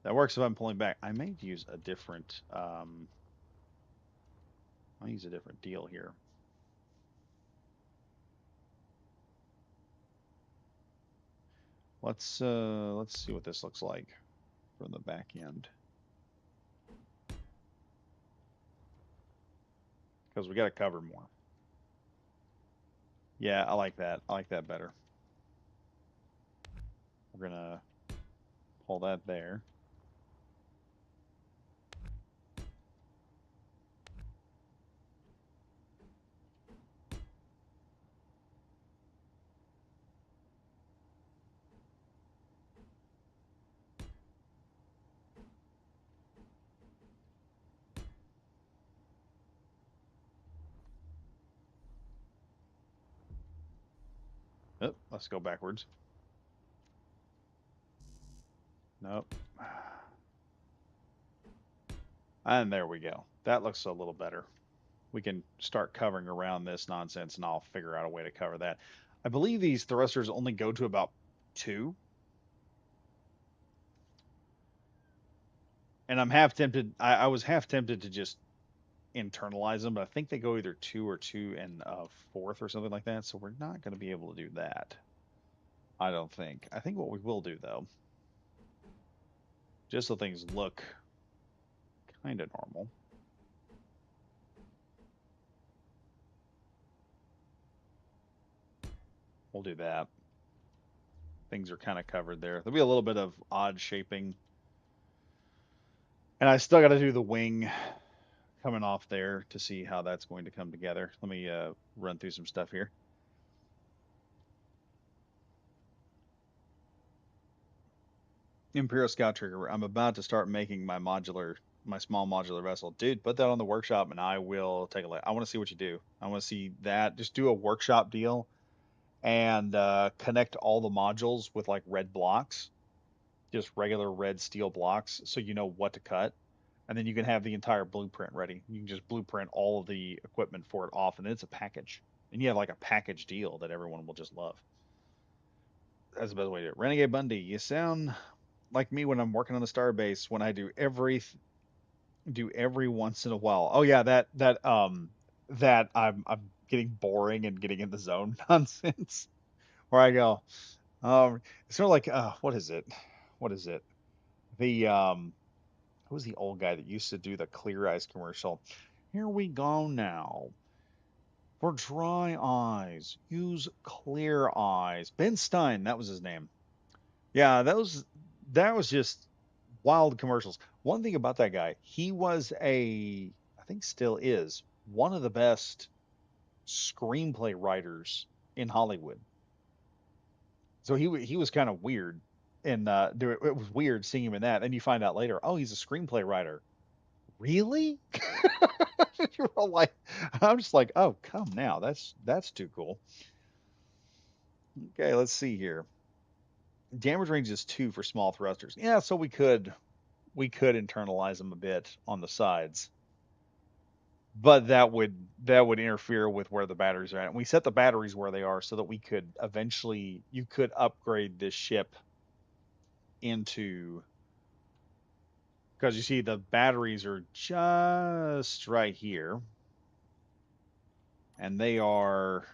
S1: That works if I'm pulling back. I may use a different, I'll use a different deal here. Let's see what this looks like from the back end. Because we got to cover more. Yeah, I like that. I like that better. We're going to pull that there. Oh, let's go backwards. Nope. And there we go. That looks a little better. We can start covering around this nonsense and I'll figure out a way to cover that. I believe these thrusters only go to about 2. And I'm half tempted, I was half tempted to just internalize them, but I think they go either 2 or 2 and a fourth or something like that. So we're not going to be able to do that. I don't think. I think what we will do though, just so things look kind of normal. We'll do that. Things are kind of covered there. There'll be a little bit of odd shaping. And I still got to do the wing coming off there to see how that's going to come together. Let me run through some stuff here. Imperial Scout Trigger. I'm about to start making my small modular vessel. Dude, put that on the workshop and I will take a look. I want to see what you do. I want to see that. Just do a workshop deal and connect all the modules with like red blocks, just regular red steel blocks, so you know what to cut. And then you can have the entire blueprint ready. You can just blueprint all of the equipment for it off, and it's a package. And you have like a package deal that everyone will just love. That's the best way to do it. Renegade Bundy, you sound like me when I'm working on the starbase when I do every once in a while. Oh yeah, that I'm getting boring and getting in the zone nonsense. Where I go, it's sort of like what is it? What is it? The who was the old guy that used to do the Clear Eyes commercial? Here we go now. For dry eyes, use Clear Eyes. Ben Stein, that was his name. Yeah, that was just wild commercials. One thing about that guy, he was I think still is one of the best screenplay writers in Hollywood. So he was kind of weird, and it was weird seeing him in that. Then you find out later, oh, he's a screenplay writer. Really? You're all like, I'm just like, oh, come now, that's too cool. Okay, let's see here. Damage range is 2 for small thrusters. Yeah, so we could internalize them a bit on the sides, but that would interfere with where the batteries are at. And we set the batteries where they are so that we could eventually you could upgrade this ship into, because you see the batteries are just right here, and they are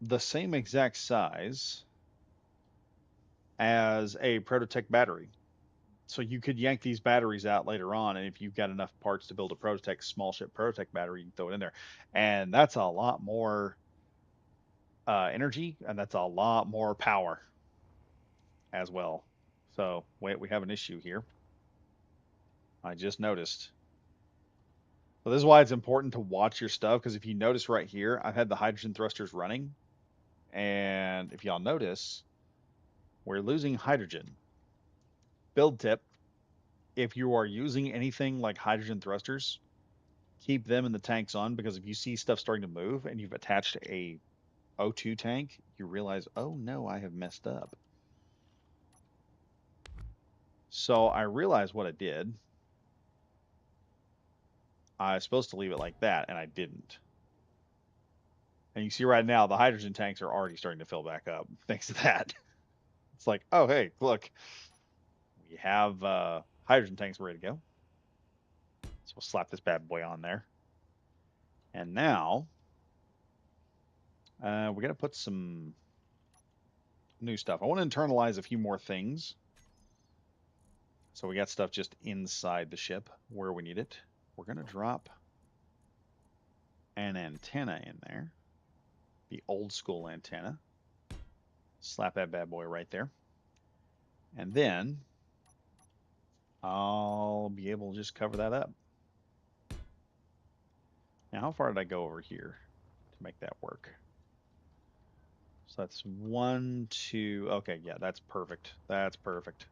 S1: the same exact size as a Prototech battery. So you could yank these batteries out later on, and if you've got enough parts to build a Prototech small ship Prototech battery, you can throw it in there, and that's a lot more energy, and that's a lot more power as well. So wait, we have an issue here. I just noticed. So this is why it's important to watch your stuff, because if you notice right here, I've had the hydrogen thrusters running, and if y'all notice, we're losing hydrogen. Build tip: if you are using anything like hydrogen thrusters, keep them in the tanks on, because if you see stuff starting to move and you've attached a O2 tank, you realize, oh no, I have messed up. So I realized what I did. I was supposed to leave it like that, and I didn't. And you see right now, the hydrogen tanks are already starting to fill back up thanks to that. It's like, oh, hey, look, we have hydrogen tanks ready to go. So we'll slap this bad boy on there. And now we're going to put some new stuff. I want to internalize a few more things. So we got stuff just inside the ship where we need it. We're going to drop an antenna in there, the old school antenna. Slap that bad boy right there. And then I'll be able to just cover that up. Now, how far did I go over here to make that work? So that's 1, 2. Okay, yeah, that's perfect. That's perfect.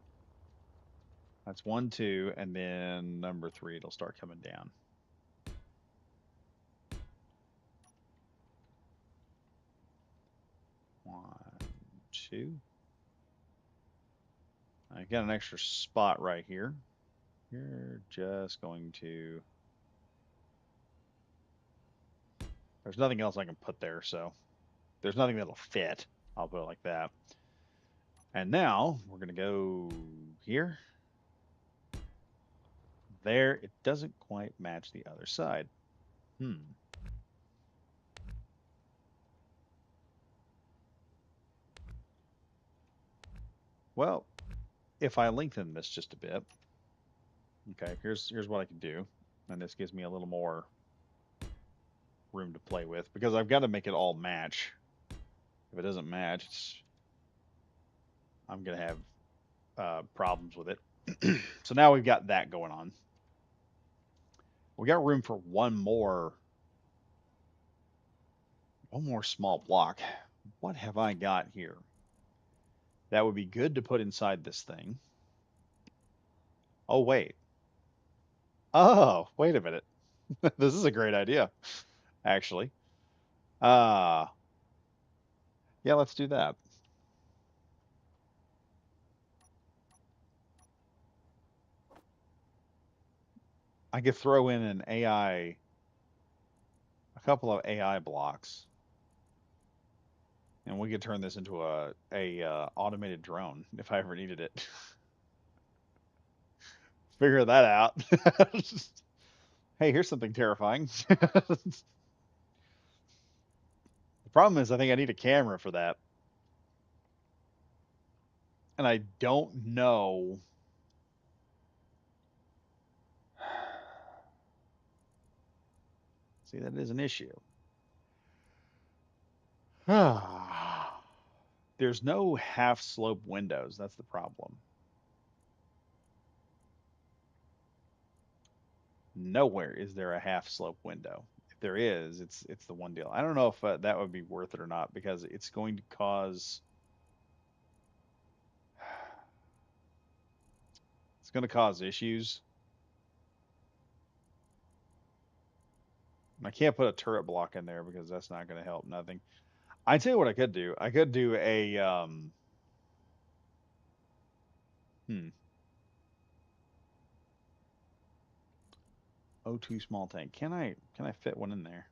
S1: That's 1, 2, and then number 3, it'll start coming down. 1, 2. I got an extra spot right here. You're just going to... There's nothing else I can put there, so there's nothing that'll fit. I'll put it like that. And now we're going to go here. There, it doesn't quite match the other side. Well, if I lengthen this just a bit, okay, here's what I can do, and this gives me a little more room to play with, because I've got to make it all match. If it doesn't match, I'm gonna have problems with it. So now we've got that going on. We got room for one more small block. What have I got here? That would be good to put inside this thing. Oh, wait. Oh, wait a minute. This is a great idea, actually. Uh, yeah, let's do that. I could throw in an AI, a couple of AI blocks, and we could turn this into a automated drone if I ever needed it. Figure that out. Hey, here's something terrifying. The problem is, I think I need a camera for that, and I don't know. See, that is an issue. There's no half slope windows. That's the problem. Nowhere is there a half slope window. If there is, it's the one deal. I don't know if that would be worth it or not, because it's going to cause issues. And I can't put a turret block in there because that's not going to help nothing. I tell you what I could do. I could do a O2 small tank. Can I fit one in there?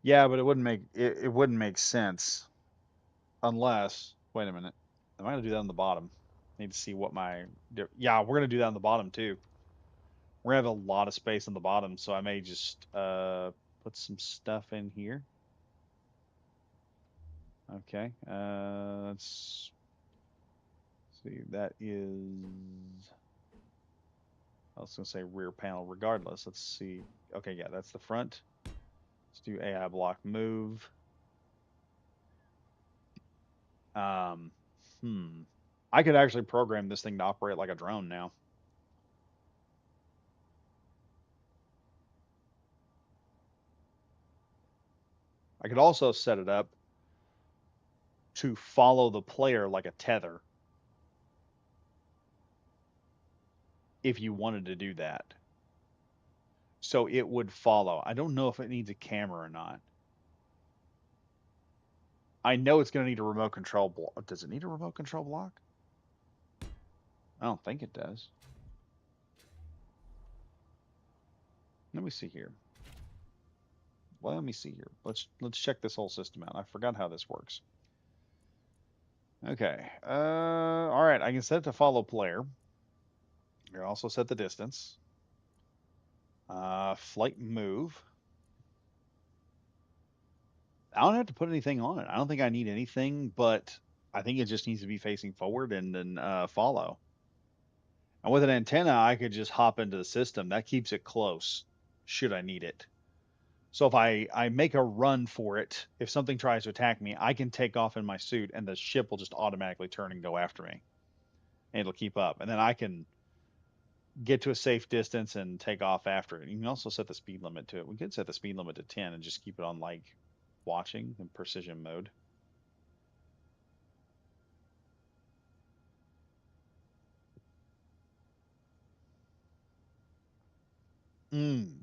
S1: Yeah, but it wouldn't make sense unless, wait a minute. Am I going to do that on the bottom? Need to see what yeah, we're going to do that on the bottom too. We're going to have a lot of space on the bottom, so I may just put some stuff in here. Okay. Let's see. That is. I was going to say rear panel. Regardless, let's see. Okay, yeah, that's the front. Let's do AI block move. Um, hmm. I could actually program this thing to operate like a drone now. I could also set it up to follow the player like a tether if you wanted to do that. So it would follow. I don't know if it needs a camera or not. I know it's going to need a remote control block. Does it need a remote control block? I don't think it does. Let me see here. Well, let me see here. Let's check this whole system out. I forgot how this works. Okay. All right. I can set it to follow player. I can also set the distance. Flight move. I don't have to put anything on it. I don't think I need anything, but I think it just needs to be facing forward and then follow. And with an antenna, I could just hop into the system. That keeps it close, should I need it. So if I make a run for it, if something tries to attack me, I can take off in my suit, and the ship will just automatically turn and go after me, and it'll keep up. And then I can get to a safe distance and take off after it. You can also set the speed limit to it. We could set the speed limit to 10 and just keep it on like watching in precision mode. Mm.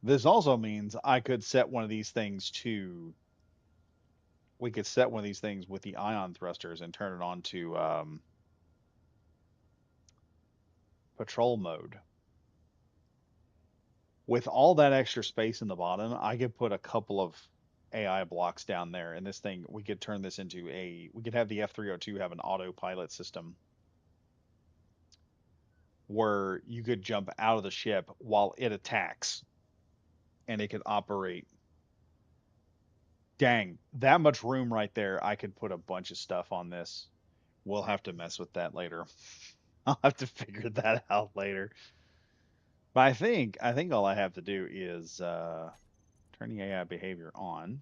S1: This also means I could set one of these things to. We could set one of these things with the ion thrusters and turn it on to patrol mode. With all that extra space in the bottom, I could put a couple of AI blocks down there, and this thing we could turn this into a. We could have the F-302 have an autopilot system where you could jump out of the ship while it attacks, and it could operate. Dang, that much room right there. I could put a bunch of stuff on this. We'll have to mess with that later. I'll have to figure that out later. But I think all I have to do is turn the AI behavior on,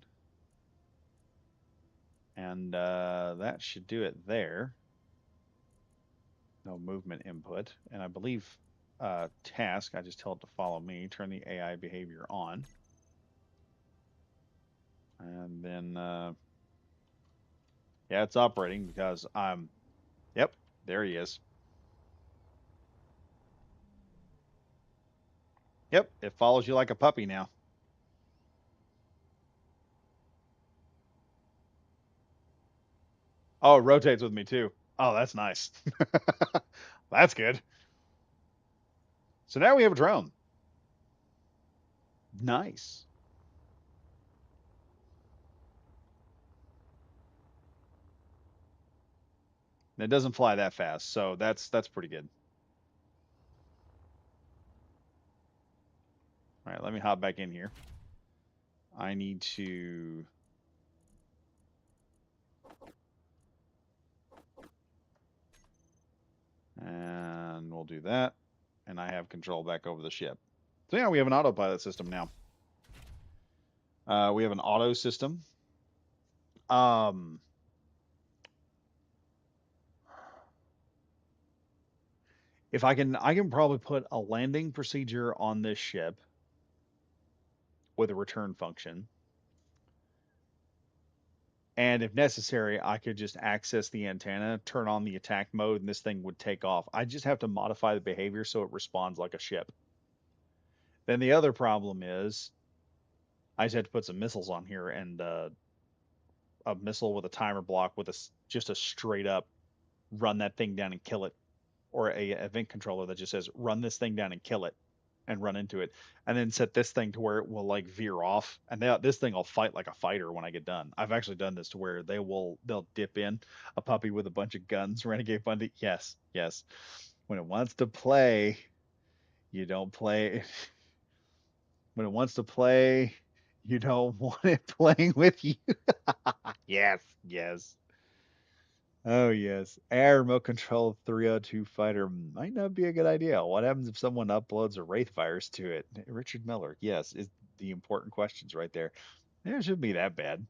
S1: and that should do it there. No movement input, and I believe task. I just tell it to follow me. Turn the AI behavior on, and then yeah, it's operating because I'm. Yep, there he is. Yep, it follows you like a puppy now. Oh, it rotates with me too. Oh, that's nice. That's good. So now we have a drone. Nice. It doesn't fly that fast, so that's pretty good. All right, let me hop back in here. I need to, and we'll do that. And I have control back over the ship. So yeah, we have an autopilot system now. We have an auto system. Um, if I can probably put a landing procedure on this ship with a return function. And if necessary, I could just access the antenna, turn on the attack mode, and this thing would take off. I just have to modify the behavior so it responds like a ship. Then the other problem is I just have to put some missiles on here, and a missile with a timer block with just a straight up run that thing down and kill it, or a event controller that just says run this thing down and kill it and run into it, and then set this thing to where it will like veer off, and this thing will fight like a fighter when I get done. I've actually done this to where they'll dip in a puppy with a bunch of guns, renegade bunny. Yes, yes. When it wants to play, you don't play. When it wants to play, you don't want it playing with you. Yes, yes. Oh, yes. Air remote control 302 fighter might not be a good idea. What happens if someone uploads a Wraith virus to it? Richard Miller, yes, is the important questions right there. It shouldn't be that bad.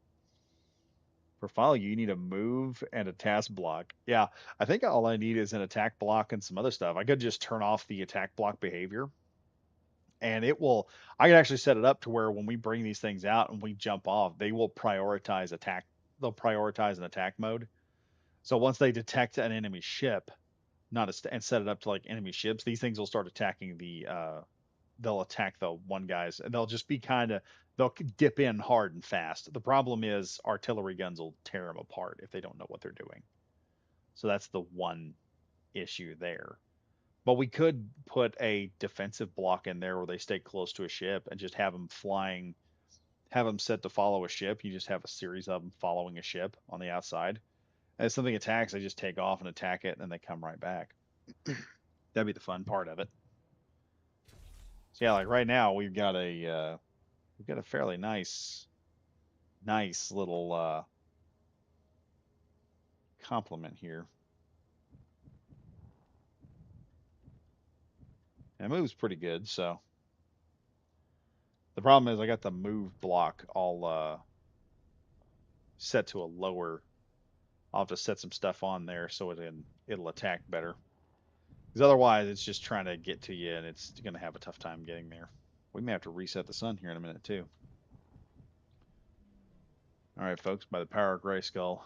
S1: For follow you need a move and a task block. Yeah, I think all I need is an attack block and some other stuff. I could just turn off the attack block behavior and it will, I can actually set it up to where when we bring these things out and we jump off, they will prioritize attack. They'll prioritize an attack mode. So once they detect an enemy ship, not a and set it up to like enemy ships, these things will start attacking they'll attack the one guys and they'll just be kind of they'll dip in hard and fast. The problem is artillery guns will tear them apart if they don't know what they're doing. So that's the one issue there. But we could put a defensive block in there where they stay close to a ship and just have them flying, have them set to follow a ship. You just have a series of them following a ship on the outside. And if something attacks, they just take off and attack it, and then they come right back. That'd be the fun part of it. So yeah, like right now we've got a fairly nice little compliment here. And it moves pretty good. So the problem is I got the move block all set to a lower. I'll have to set some stuff on there so it'll attack better. Because otherwise, it's just trying to get to you, and it's going to have a tough time getting there. We may have to reset the sun here in a minute too. All right, folks. By the power of Grayskull,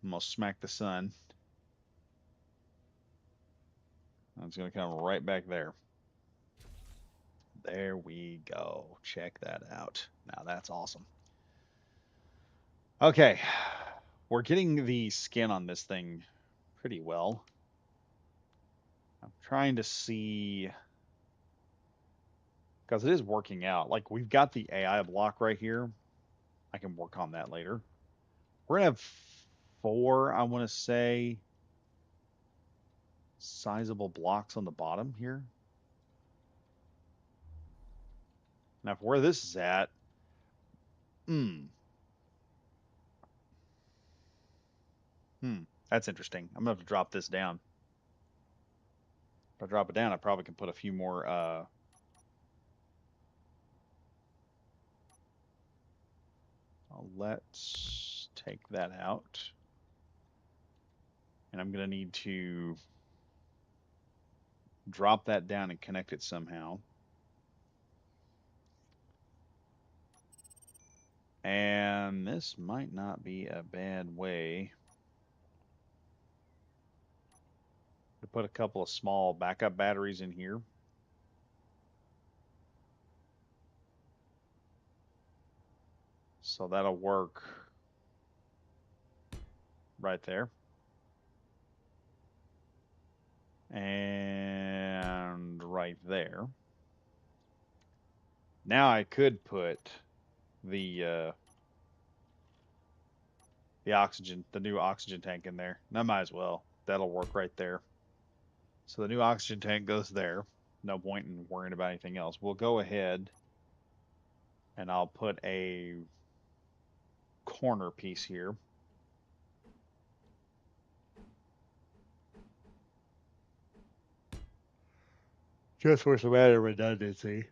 S1: I'm gonna smack the sun. It's gonna come right back there. There we go. Check that out. Now that's awesome. Okay, we're getting the skin on this thing pretty well. I'm trying to see because it is working out. Like we've got the AI block right here. I can work on that later. We're gonna have four, I want to say, sizable blocks on the bottom here. Now, for where this is at, hmm, hmm, that's interesting. I'm gonna have to drop this down. If I drop it down, I probably can put a few more. Let's take that out, and I'm gonna need to drop that down and connect it somehow. And this might not be a bad way to put a couple of small backup batteries in here. So that'll work right there. And right there. Now I could put the the new oxygen tank in there. And I might as well. That'll work right there. So the new oxygen tank goes there. No point in worrying about anything else. We'll go ahead and I'll put a corner piece here. Just for some added redundancy.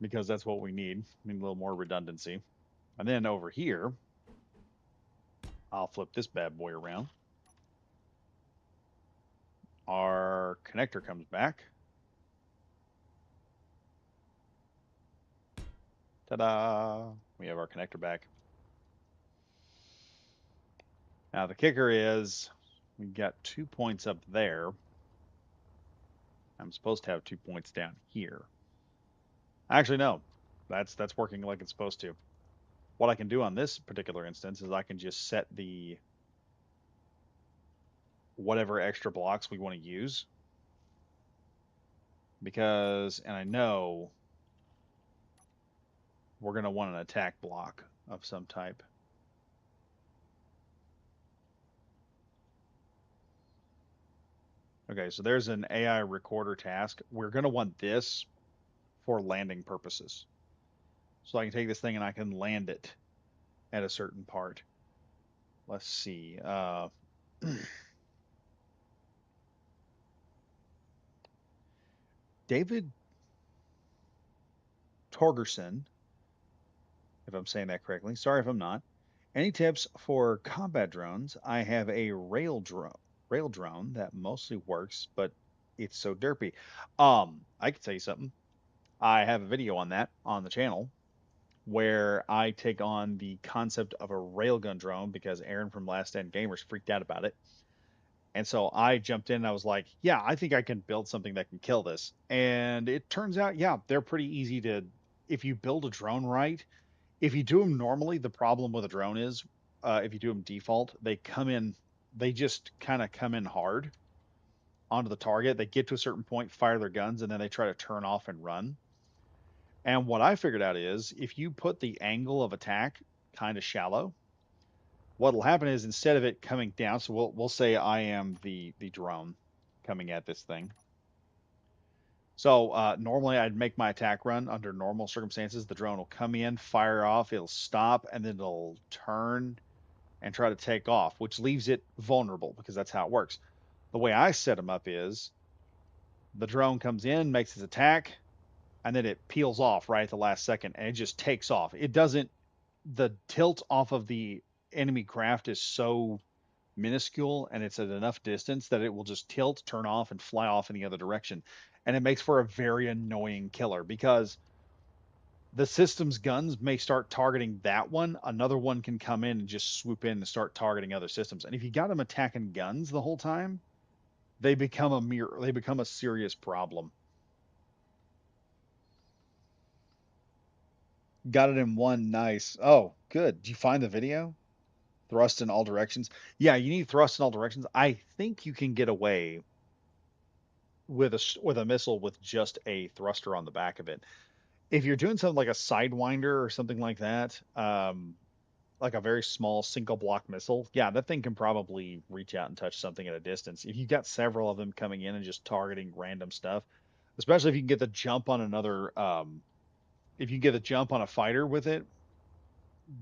S1: Because that's what we need. We need a little more redundancy. And then over here, I'll flip this bad boy around. Our connector comes back. Ta-da! We have our connector back. Now the kicker is we got 2 points up there. I'm supposed to have 2 points down here. Actually, no. That's working like it's supposed to. What I can do on this particular instance is I can just set the whatever extra blocks we want to use. Because, and I know we're going to want an attack block of some type. Okay, so there's an AI recorder task. We're going to want this for landing purposes. So I can take this thing and I can land it at a certain part. Let's see. David Torgerson, if I'm saying that correctly. Sorry if I'm not. Any tips for combat drones? I have a rail drone that mostly works, but it's so derpy. I can tell you something. I have a video on that on the channel where I take on the concept of a railgun drone because Aaron from Last Stand Gamers freaked out about it. And so I jumped in and I was like, yeah, I think I can build something that can kill this. And it turns out, yeah, they're pretty easy to, if you build a drone right, if you do them normally, the problem with a drone is if you do them default, they just kind of come in hard onto the target. They get to a certain point, fire their guns, and then they try to turn off and run. And what I figured out is if you put the angle of attack kind of shallow, what'll happen is instead of it coming down, so we'll say I am the drone coming at this thing. So normally I'd make my attack run under normal circumstances. The drone will come in, fire off, it'll stop, and then it'll turn and try to take off, which leaves it vulnerable because that's how it works. The way I set them up is the drone comes in, makes its attack, and then it peels off right at the last second and it just takes off. It doesn't, the tilt off of the enemy craft is so minuscule and it's at enough distance that it will just tilt, turn off, and fly off in the other direction. And it makes for a very annoying killer because the system's guns may start targeting that one. Another one can come in and just swoop in and start targeting other systems. And if you got them attacking guns the whole time, they become a serious problem. Got it in one. Nice. Oh, good. Did you find the video? Thrust in all directions. Yeah, you need thrust in all directions. I think you can get away with a missile with just a thruster on the back of it. If you're doing something like a sidewinder or something like that, like a very small single block missile, yeah, that thing can probably reach out and touch something at a distance. If you've got several of them coming in and just targeting random stuff, especially if you can get the jump on another, if you get a jump on a fighter with it,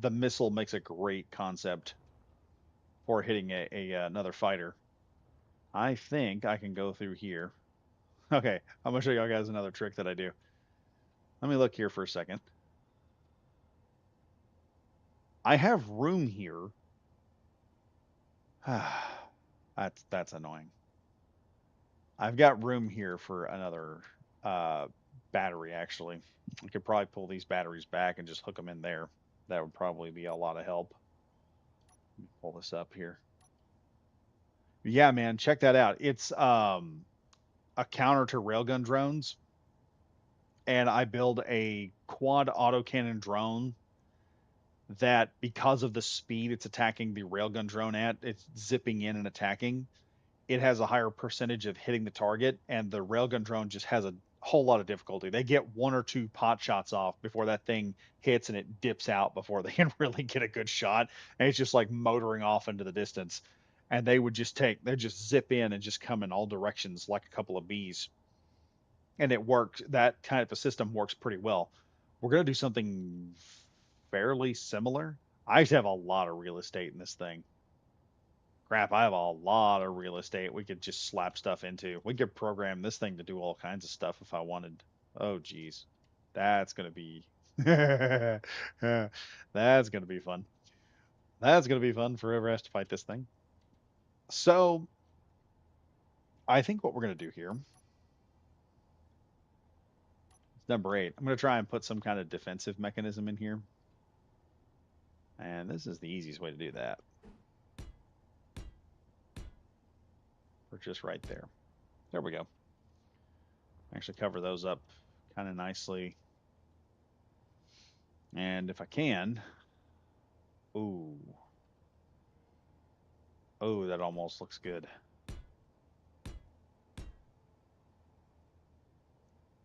S1: the missile makes a great concept for hitting a another fighter. I think I can go through here. Okay, I'm gonna show y'all guys another trick that I do. Let me look here for a second. I have room here. That's annoying. I've got room here for another uh, battery, actually. I could probably pull these batteries back and just hook them in there. That would probably be a lot of help. Let me pull this up here. Yeah, man, check that out. It's a counter to railgun drones, and I build a quad autocannon drone that, because of the speed it's attacking the railgun drone at, it's zipping in and attacking. It has a higher percentage of hitting the target, and the railgun drone just has a whole lot of difficulty. They get one or two pot shots off before that thing hits and it dips out before they can really get a good shot. And it's just like motoring off into the distance. And they just zip in and just come in all directions like a couple of bees. And it works. That kind of a system works pretty well. We're going to do something fairly similar. I used to have a lot of real estate in this thing. Crap, I have a lot of real estate we could just slap stuff into. We could program this thing to do all kinds of stuff if I wanted. Oh, geez. That's going to be. That's going to be fun. That's going to be fun. Forever has to fight this thing. So, I think what we're going to do here is number 8. I'm going to try and put some kind of defensive mechanism in here. And this is the easiest way to do that. We're just right there. There we go. Actually cover those up kind of nicely. And if I can, ooh, oh, that almost looks good.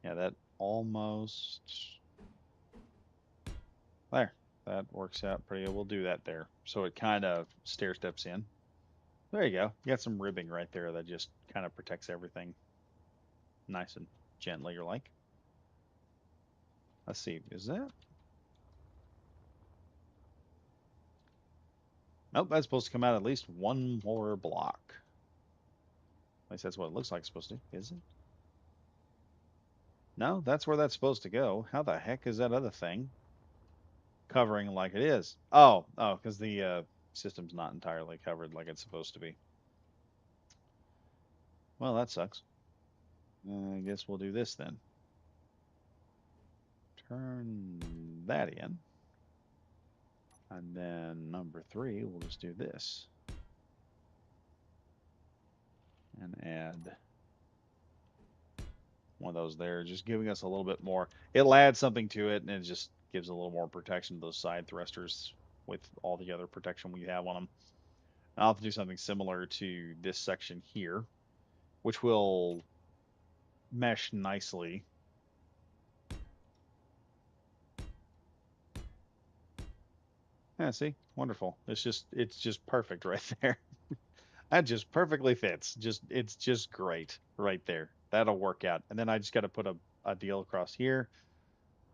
S1: Yeah, that almost, there. That works out pretty good. We'll do that there. So it kind of stair steps in. There you go. You got some ribbing right there that just kind of protects everything nice and gently, you're like. Let's see. Is that? Nope, that's supposed to come out at least one more block. At least that's what it looks like it's supposed to. Is it? No, that's where that's supposed to go. How the heck is that other thing covering like it is? Oh, because the system's not entirely covered like it's supposed to be. Well, that sucks. I guess we'll do this then. Turn that in. And then number 3, we'll just do this. And add one of those there, just giving us a little bit more. It'll add something to it, and it just gives a little more protection to those side thrusters with all the other protection we have on them. I'll have to do something similar to this section here, which will mesh nicely. Yeah, see, wonderful. It's just perfect right there. That just perfectly fits. It's just great right there. That'll work out. And then I just got to put a deal across here.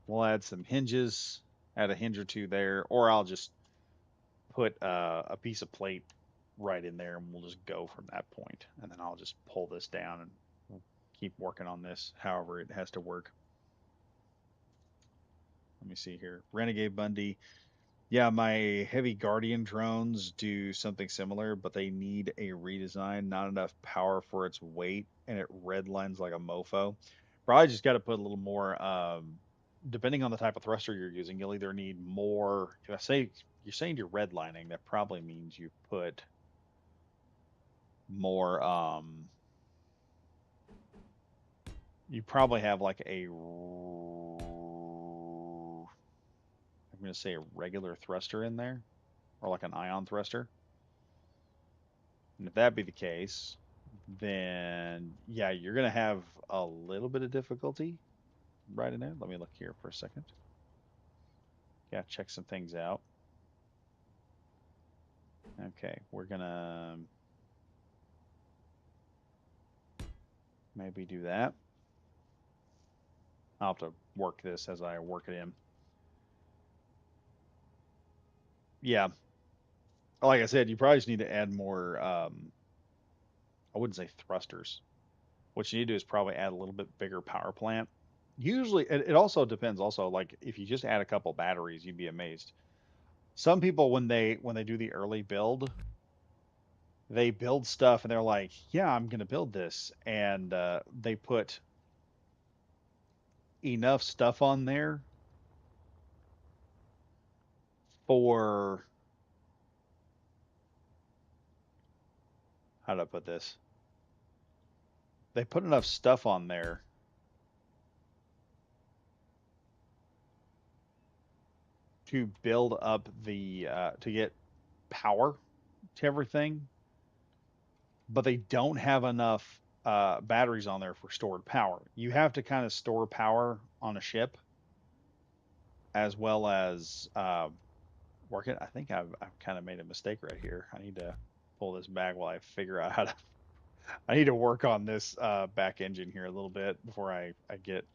S1: We'll add some hinges, add a hinge or two there, or I'll just put a piece of plate right in there, and we'll just go from that point. And then I'll just pull this down, and we'll keep working on this however it has to work. Let me see here. Renegade Bundy. Yeah, my heavy Guardian drones do something similar, but they need a redesign. Not enough power for its weight, and it redlines like a mofo. Probably just got to put a little more. Depending on the type of thruster you're using, you'll either need more. If I say you're saying you're redlining, that probably means you put more. You probably have like a. I'm going to say a regular thruster in there, or like an ion thruster. And if that be the case, then yeah, you're going to have a little bit of difficulty right in there. Let me look here for a second. Yeah, check some things out. Okay, we're going to maybe do that. I'll have to work this as I work it in. Yeah, like I said, you probably just need to add more, I wouldn't say thrusters. What you need to do is probably add a little bit bigger power plant. Usually, it also depends. Also, like if you just add a couple batteries, you'd be amazed. Some people when they do the early build, they build stuff and they're like, "Yeah, I'm gonna build this," and they put enough stuff on there for how do I put this? They put enough stuff on there to build up the to get power to everything, but they don't have enough batteries on there for stored power. You have to kind of store power on a ship as well as work it. I think I've kind of made a mistake right here. I need to pull this back while I figure out how to. I need to work on this back engine here a little bit before I get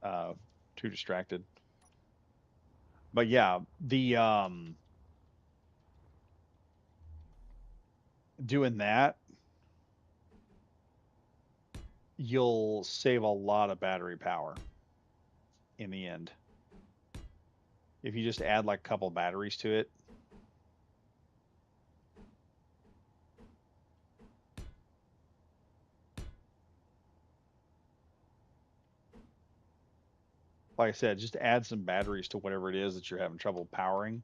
S1: uh, too distracted. But yeah, the doing that, you'll save a lot of battery power in the end. If you just add like a couple batteries to it. Like I said, just add some batteries to whatever it is that you're having trouble powering,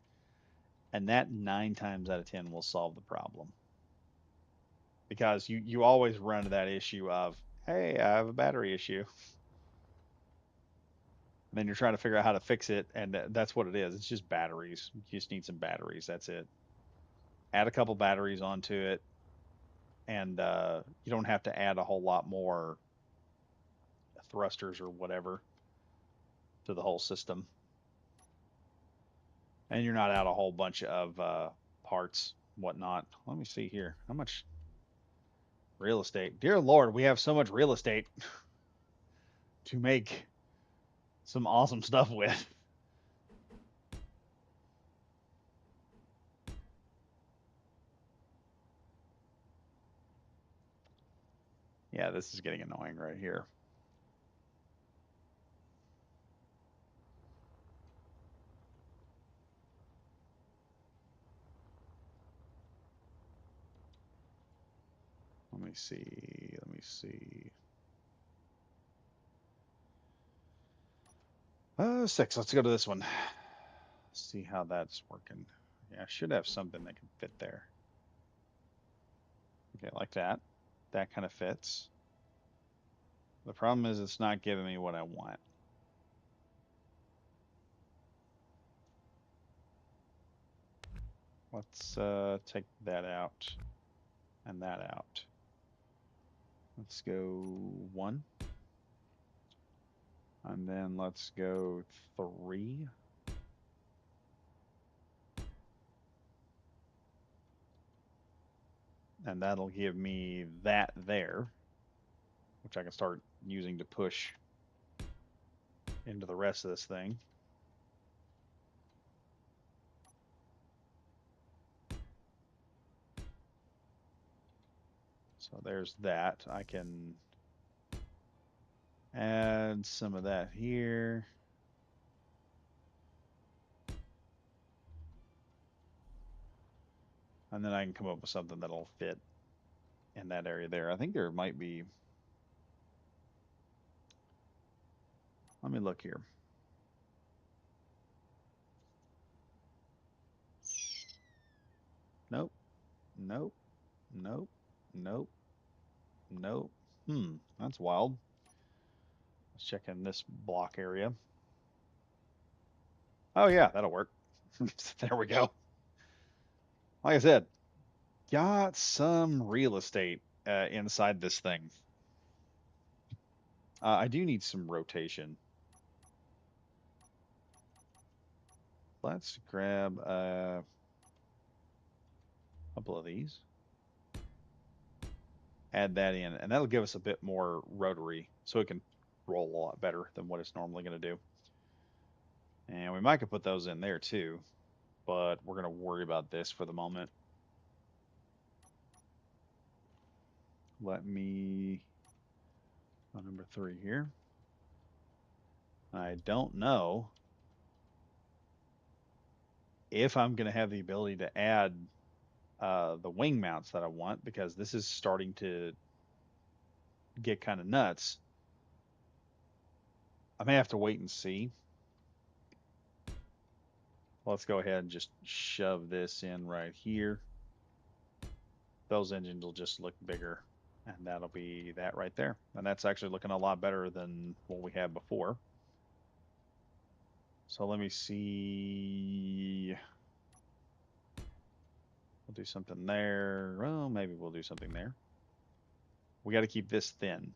S1: and that 9 times out of 10 will solve the problem. Because you always run into that issue of, hey, I have a battery issue. And then you're trying to figure out how to fix it, and that's what it is. It's just batteries. You just need some batteries. That's it. Add a couple batteries onto it, and you don't have to add a whole lot more thrusters or whatever to the whole system. And you're not out a whole bunch of parts, whatnot. Let me see here. How much real estate? Dear Lord, we have so much real estate to make some awesome stuff with. Yeah, this is getting annoying right here. Let me see. Let me see. 6. Let's go to this one. See how that's working. Yeah, I should have something that can fit there. Okay, like that. That kind of fits. The problem is it's not giving me what I want. Let's take that out and that out. Let's go 1. And then let's go 3. And that'll give me that there, which I can start using to push into the rest of this thing. So there's that. I can add some of that here. And then I can come up with something that'll fit in that area there. I think there might be, let me look here. Nope, nope, nope, nope, nope. That's wild. Let's check in this block area. Oh yeah, that'll work. There we go. Like I said, got some real estate inside this thing. I do need some rotation. Let's grab a couple of these. Add that in, and that'll give us a bit more rotary, so it can roll a lot better than what it's normally going to do. And we might could put those in there too, but we're going to worry about this for the moment. Let me on number 3 here. I don't know if I'm going to have the ability to add the wing mounts that I want, because this is starting to get kind of nuts. I may have to wait and see. Let's go ahead and just shove this in right here. Those engines will just look bigger, and that'll be that right there. And that's actually looking a lot better than what we had before. So let me see. We'll do something there. Well, maybe we'll do something there. We got to keep this thin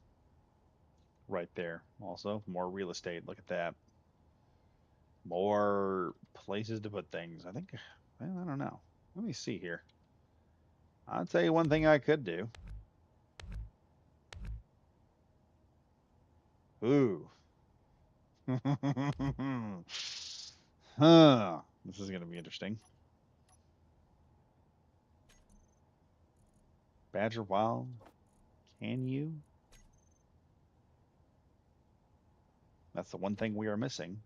S1: right there. Also, more real estate. Look at that. More places to put things. I think, well, I don't know. Let me see here. I'll tell you one thing I could do. Ooh. Huh. This is going to be interesting. Badger Wild. Can you? That's the one thing we are missing.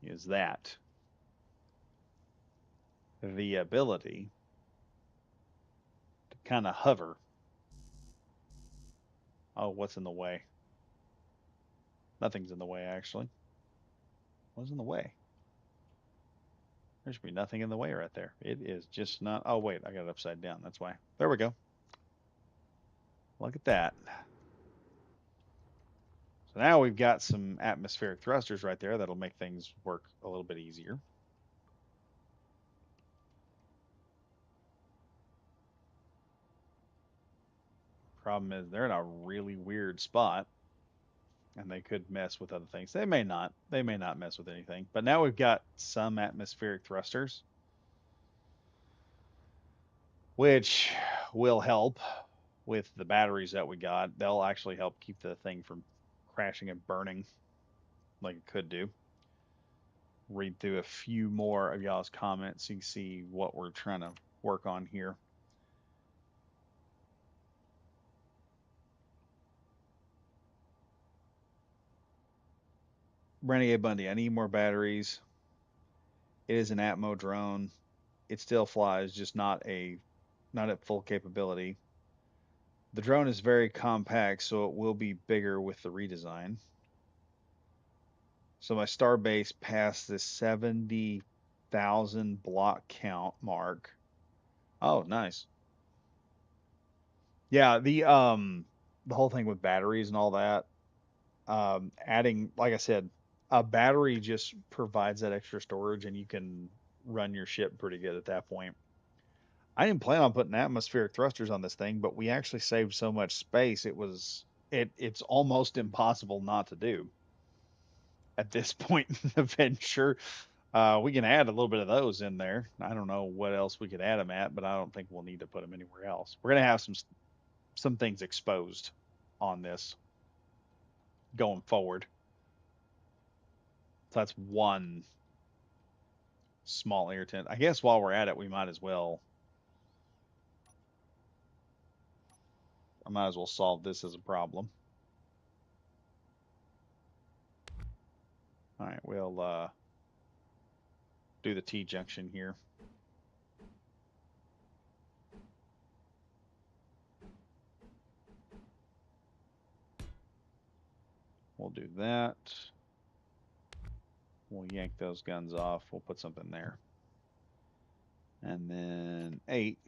S1: Is that the ability to kind of hover. Oh, what's in the way? Nothing's in the way, actually. What's in the way? There should be nothing in the way right there. It is just not. Oh, wait, I got it upside down. That's why. There we go. Look at that. So now we've got some atmospheric thrusters right there that'll make things work a little bit easier. Problem is they're in a really weird spot, and they could mess with other things. They may not. They may not mess with anything. But now we've got some atmospheric thrusters, which will help with the batteries that we got. They'll actually help keep the thing from crashing and burning like it could do. Read through a few more of y'all's comments so you can see what we're trying to work on here. Renegade Bundy, I need more batteries. It is an Atmo drone. It still flies, just not at full capability. The drone is very compact, so it will be bigger with the redesign. So my star base passed the 70,000 block count mark. Oh, nice. Yeah, the whole thing with batteries and all that, adding, like I said, a battery just provides that extra storage and you can run your ship pretty good at that point. I didn't plan on putting atmospheric thrusters on this thing, but we actually saved so much space it's almost impossible not to do at this point in the venture. We can add a little bit of those in there. I don't know what else we could add them at, but I don't think we'll need to put them anywhere else. We're gonna have some things exposed on this going forward. So that's one small irritant. I guess while we're at it, we might as well. I might as well solve this as a problem. All right, we'll do the T junction here. We'll do that. We'll yank those guns off. We'll put something there. And then 8.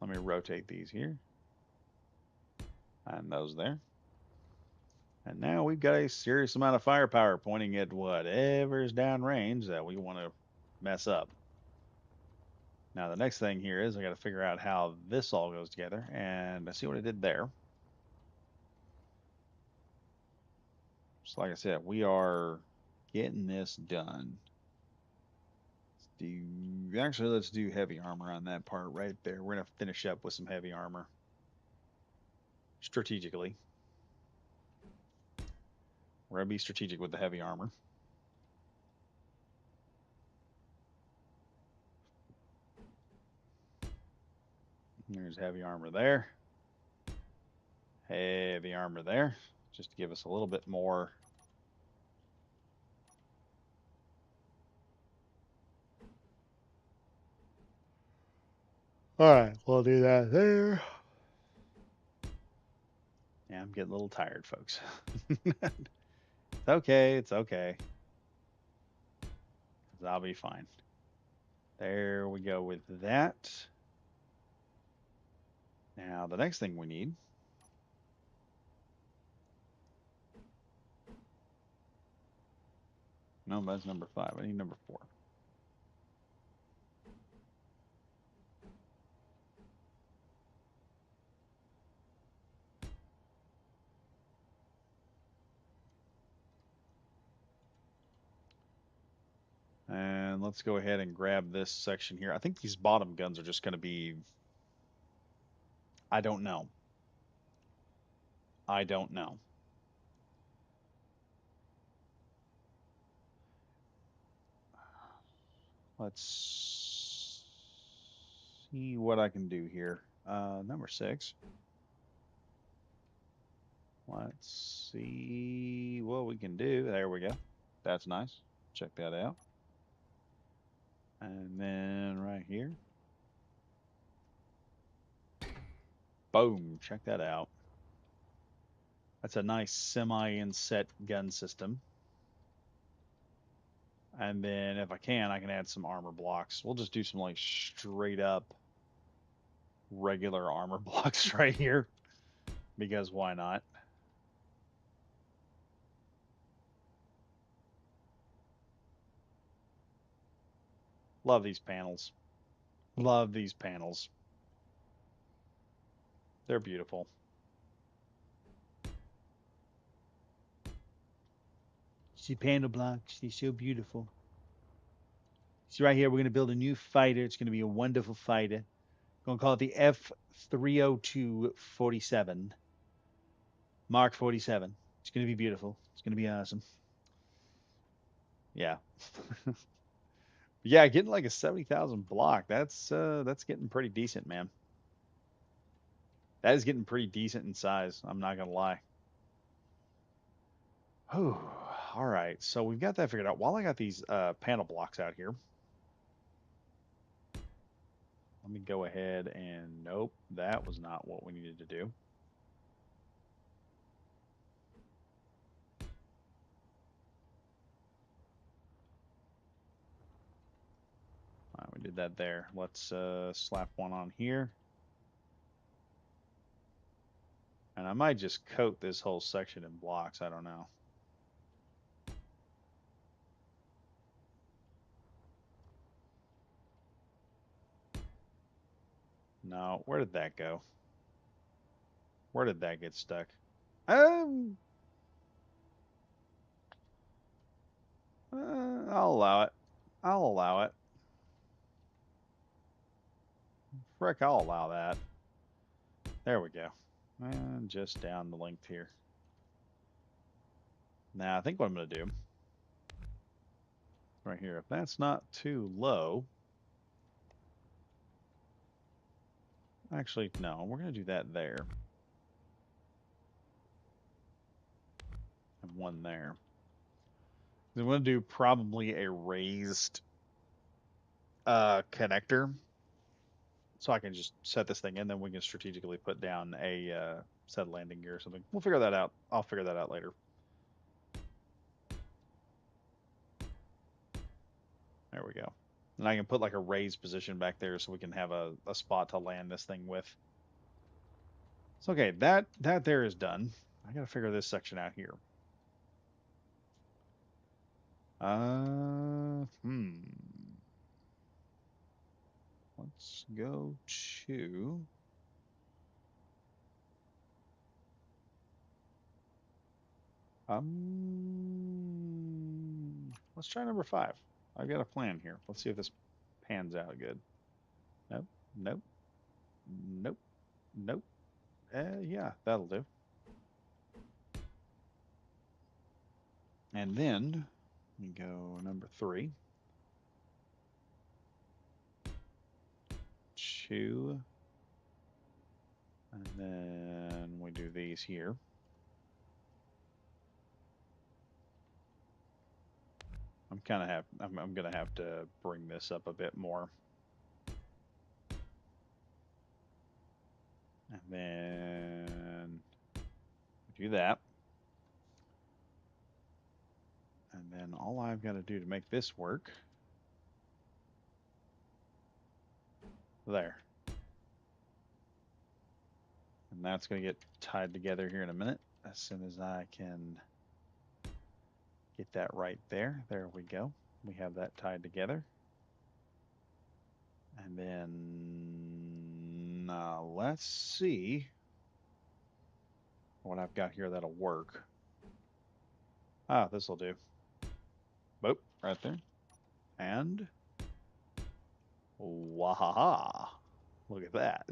S1: Let me rotate these here. And those there. And now we've got a serious amount of firepower pointing at whatever's downrange that we want to mess up. Now the next thing here is I got to figure out how this all goes together. And I see what I did there. So like I said, we are getting this done. Let's do heavy armor on that part right there. We're going to finish up with some heavy armor strategically. We're going to be strategic with the heavy armor. There's heavy armor there. Heavy armor there. Just to give us a little bit more. All right, we'll do that there. Yeah, I'm getting a little tired, folks. It's okay. It's okay. I'll be fine. There we go with that. Now, the next thing we need. No, that's number 5. I need number 4. And let's go ahead and grab this section here. I think these bottom guns are just going to be... I don't know. I don't know. Let's see what I can do here. Number 6. Let's see what we can do. There we go. That's nice. Check that out. And then right here. Boom. Check that out. That's a nice semi-inset gun system. And then if I can add some armor blocks. We'll just do some like straight up regular armor blocks right here. Because why not? Love these panels. Love these panels. They're beautiful. See panel blocks. They're so beautiful. See right here, we're going to build a new fighter. It's going to be a wonderful fighter. Gonna call it the F-302 47 Mark 47. It's gonna be beautiful. It's gonna be awesome. Yeah. Yeah, getting like a 70,000 block. That's getting pretty decent, man. That is getting pretty decent in size. I'm not gonna lie. Oh, all right. So we've got that figured out. While I got these panel blocks out here, let me go ahead and nope, that was not what we needed to do. All right, we did that there. Let's slap one on here. And I might just coat this whole section in blocks. I don't know. No, where did that go? Where did that get stuck? Um, I'll allow it. I'll allow it. Frick, I'll allow that. There we go. And just down the length here. Now, I think what I'm going to do right here, if that's not too low, actually, no, we're going to do that there. And one there. I'm going to do probably a raised connector. So I can just set this thing in, then we can strategically put down a set landing gear or something. We'll figure that out. I'll figure that out later. There we go. And I can put like a raised position back there so we can have a spot to land this thing with. So okay, that there is done. I gotta figure this section out here. Hmm. Let's go to let's try number 5. I've got a plan here. Let's see if this pans out good. Nope, nope, nope, nope. Yeah, that'll do. And then we go number 3, 2, and then we do these here. I'm gonna have to bring this up a bit more. And then do that. And then all I've got to do to make this work, there. And that's going to get tied together here in a minute. As soon as I can get that right there. There we go. We have that tied together. And then let's see what I've got here that'll work. Ah, this will do. Boop, right there. And wahaha. Look at that.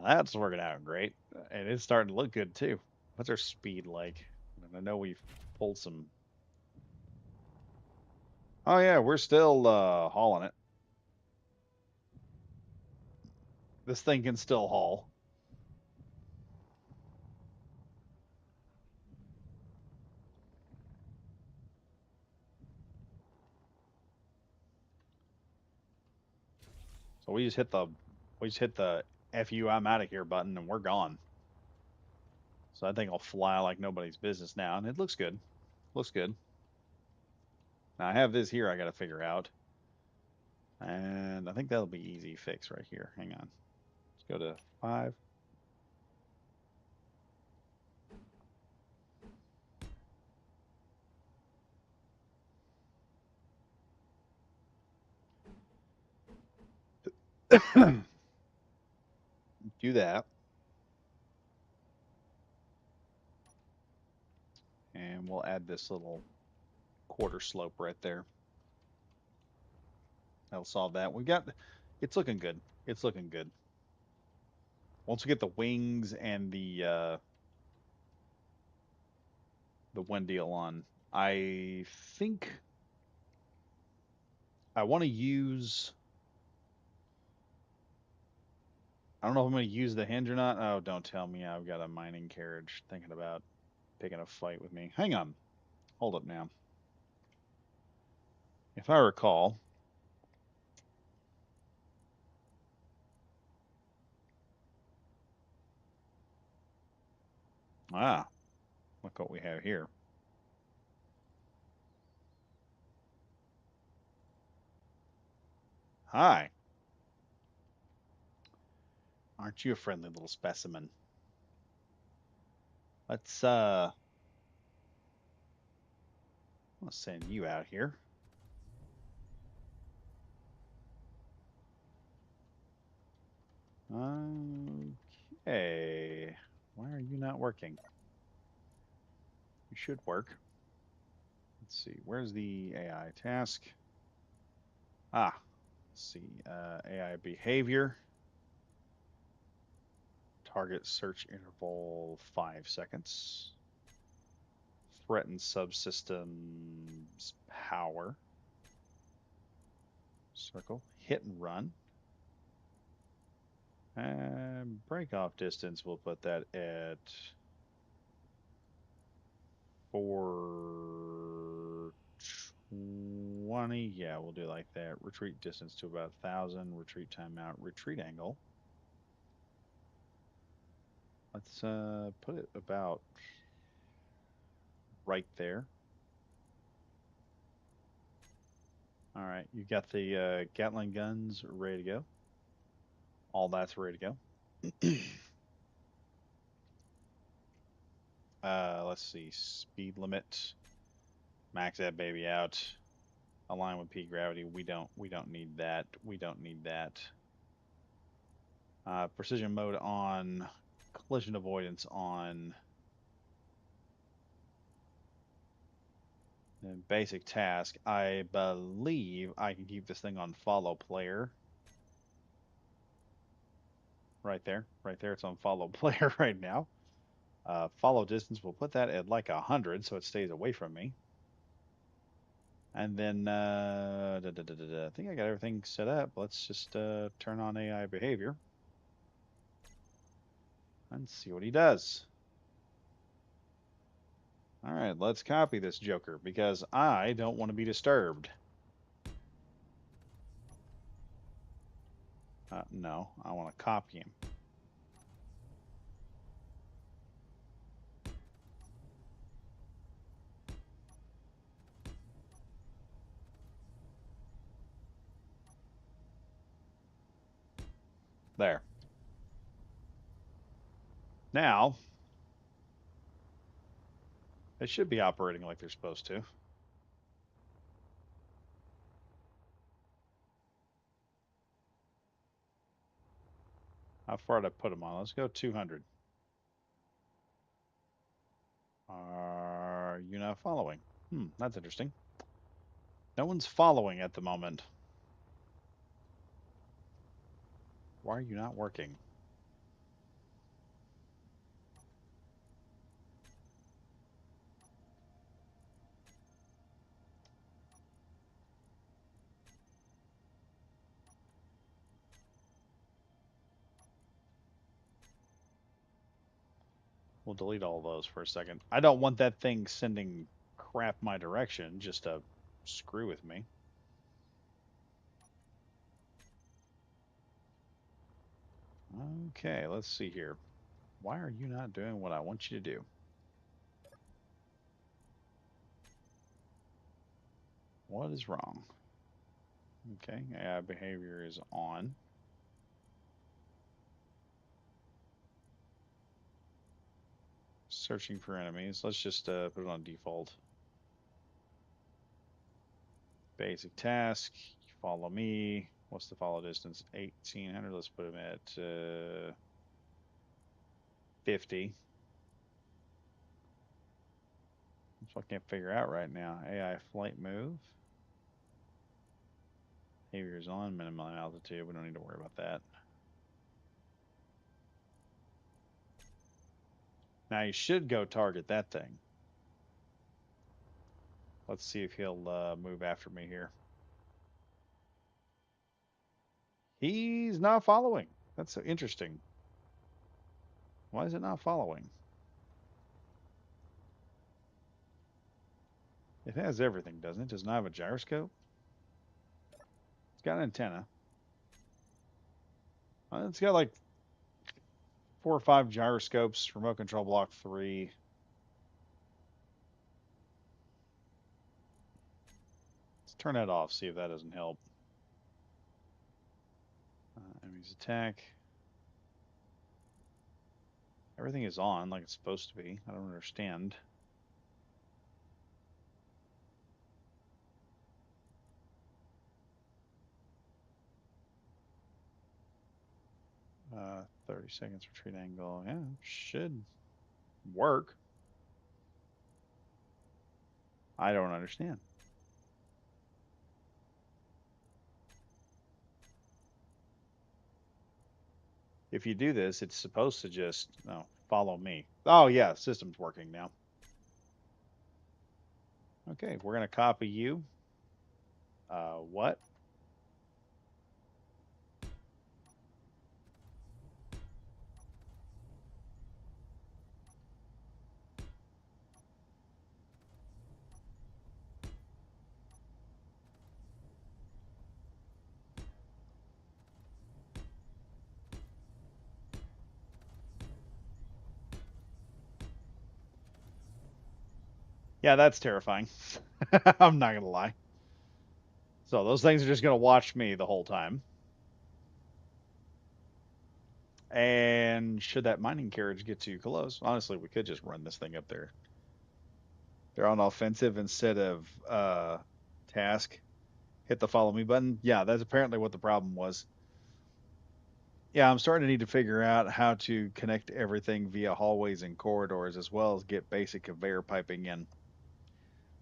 S1: That's working out great. And it's starting to look good too. What's our speed like? And I know we've pulled some. Oh yeah, we're still hauling it. This thing can still haul. So we just hit the FU I'm out of here button and we're gone. So I think I'll fly like nobody's business now, and it looks good. Looks good. Now I have this here I got to figure out, and I think that'll be easy fix right here. Hang on. Let's go to 5. Do that, and we'll add this little quarter slope right there. That'll solve that. We got It's looking good. It's looking good. Once we get the wings and the one deal on, I think I want to use. I don't know if I'm going to use the hinge or not. Oh, don't tell me I've got a mining carriage thinking about picking a fight with me. Hang on. Hold up now. If I recall, ah, look what we have here. Hi. Aren't you a friendly little specimen? Let's send you out here. Okay. Why are you not working? You should work. Let's see. Where's the AI task? Ah, let's see. AI behavior. Target search interval 5 seconds. Threaten subsystems power. Circle. Hit and run. And break off distance, we'll put that at 420. Yeah, we'll do like that. Retreat distance to about 1,000. Retreat timeout. Retreat angle. Let's put it about right there. All right, you got the Gatling guns ready to go. All that's ready to go. Let's see. Speed limit. Max that baby out. Align with P gravity. We don't need that. We don't need that. Precision mode on. Collision avoidance on. And basic task. I believe I can keep this thing on follow player. Right there. Right there. It's on follow player right now. Follow distance. We'll put that at like 100 so it stays away from me. And then I think I got everything set up. Let's just turn on AI behavior and see what he does. All right, let's copy this Joker because I don't want to be disturbed. No, I want to copy him. There. Now, they should be operating like they're supposed to. How far did I put them on? Let's go 200. Are you not following? That's interesting. No one's following at the moment. Why are you not working? We'll delete all those for a second. I don't want that thing sending crap my direction just to screw with me. Okay, let's see here. Why are you not doing what I want you to do? What is wrong? Okay, AI behavior is on. Searching for enemies. Let's just put it on default. Basic task. Follow me. What's the follow distance? 1,800. Let's put him at 50. That's what I can't figure out right now. AI flight move. Behaviors on minimum altitude. We don't need to worry about that. Now you should go target that thing. Let's see if he'll move after me here. He's not following. That's so interesting. Why is it not following? It has everything, doesn't it? Does not have a gyroscope. It's got an antenna. It's got like 4 or 5 gyroscopes. Remote control block 3. Let's turn that off. See if that doesn't help. Enemies attack. Everything is on like it's supposed to be. I don't understand. Uh, 30 seconds retreat angle. Yeah, should work. I don't understand. If you do this, it's supposed to just no follow me. Oh yeah, system's working now. Okay, we're gonna copy you. What? Yeah, that's terrifying. I'm not gonna lie. So those things are just gonna watch me the whole time. And should that mining carriage get too close, honestly, we could just run this thing up there. They're on offensive instead of task. Hit the follow me button. Yeah, that's apparently what the problem was. Yeah, I'm starting to need to figure out how to connect everything via hallways and corridors as well as get basic conveyor piping in.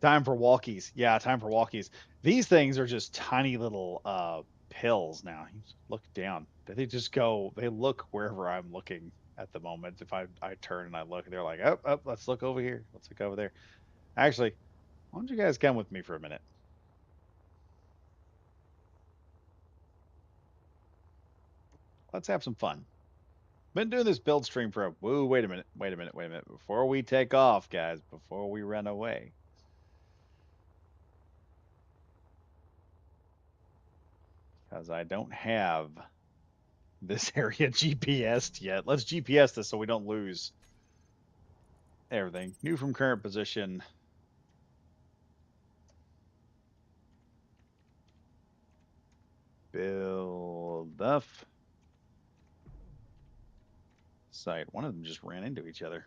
S1: Time for walkies. Yeah, time for walkies. These things are just tiny little pills now. You just look down. They just go, they look wherever I'm looking at the moment. If I turn and I look, they're like, oh, oh, let's look over here. Let's look over there. Actually, why don't you guys come with me for a minute? Let's have some fun. Been doing this build stream for a woo. Wait a minute. Wait a minute. Wait a minute. Before we take off, guys, before we run away, because I don't have this area GPSed yet. Let's GPS this so we don't lose everything. New from current position. Build up. Site. One of them just ran into each other.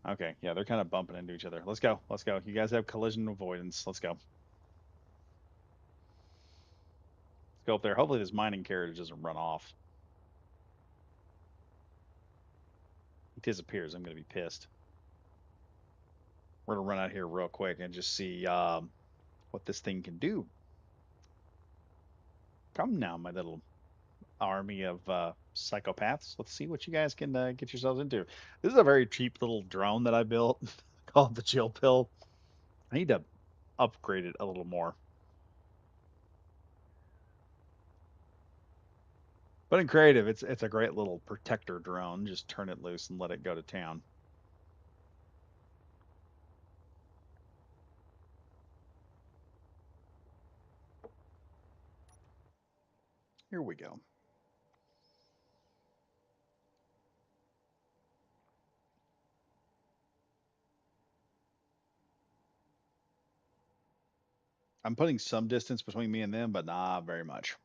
S1: Okay, yeah, they're kind of bumping into each other. Let's go. Let's go. You guys have collision avoidance. Let's go. Let's go up there. Hopefully this mining carriage doesn't run off. He disappears. I'm going to be pissed. We're going to run out here real quick and just see what this thing can do. Come now, my little army of psychopaths. Let's see what you guys can get yourselves into. This is a very cheap little drone that I built called the Chill Pill. I need to upgrade it a little more. But in creative, it's a great little protector drone. Just turn it loose and let it go to town. Here we go. I'm putting some distance between me and them, but not very much.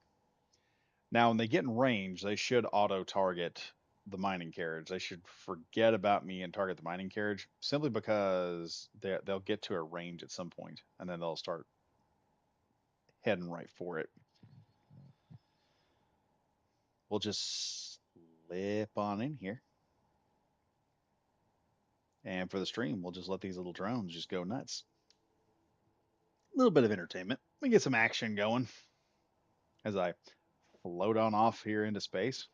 S1: Now, when they get in range, they should auto target the mining carriage. They should forget about me and target the mining carriage simply because they'll get to a range at some point and then they'll start heading right for it. We'll just slip on in here. And for the stream, we'll just let these little drones just go nuts. little bit of entertainment. Let me get some action going as I float on off here into space.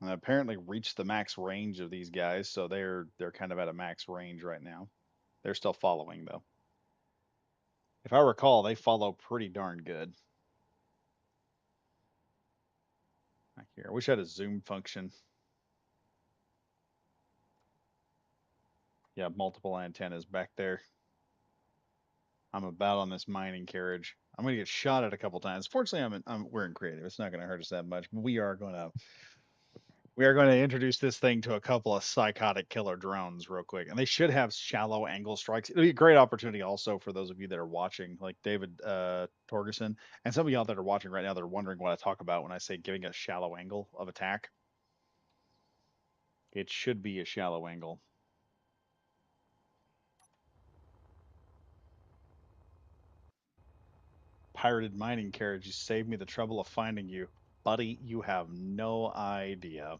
S1: I apparently reached the max range of these guys, so they're kind of at a max range right now. They're still following though. If I recall, they follow pretty darn good. Back here, I wish I had a zoom function. Yeah, multiple antennas back there. I'm about on this mining carriage. I'm gonna get shot at a couple times. Fortunately, we're in creative. It's not gonna hurt us that much. But we are going to introduce this thing to a couple of psychotic killer drones real quick, and they should have shallow angle strikes. It'll be a great opportunity also for those of you that are watching, like David Torgerson, and some of y'all that are watching right now that are wondering what I talk about when I say giving a shallow angle of attack. It should be a shallow angle. Pirated mining carriage, you saved me the trouble of finding you. Buddy, you have no idea.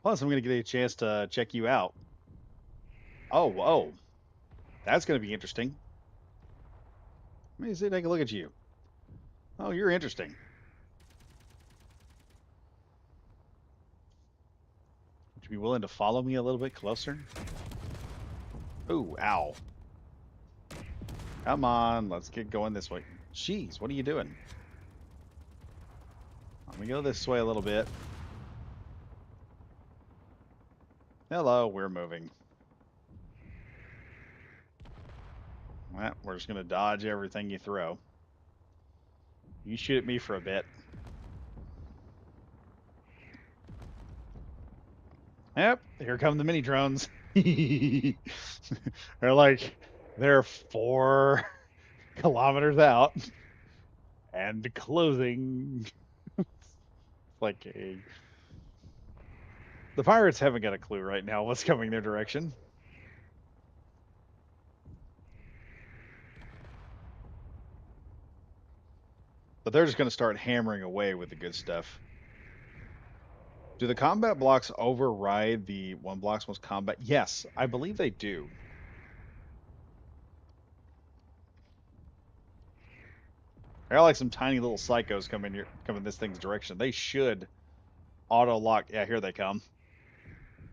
S1: Plus, I'm going to get a chance to check you out. Oh, whoa. That's going to be interesting. Let me see, take a look at you. Oh, you're interesting. Would you be willing to follow me a little bit closer? Oh, ow. Come on, let's get going this way. Jeez, what are you doing? Let me go this way a little bit. Hello, we're moving. Well, we're just going to dodge everything you throw. You shoot at me for a bit. Yep, here come the mini drones. they're like, they're 4 kilometers out and closing. Like the pirates haven't got a clue right now what's coming their direction. But they're just going to start hammering away with the good stuff. Do the combat blocks override the one blocks most combat? Yes, I believe they do. They're like some tiny little psychos coming this thing's direction. They should auto lock. Yeah, here they come.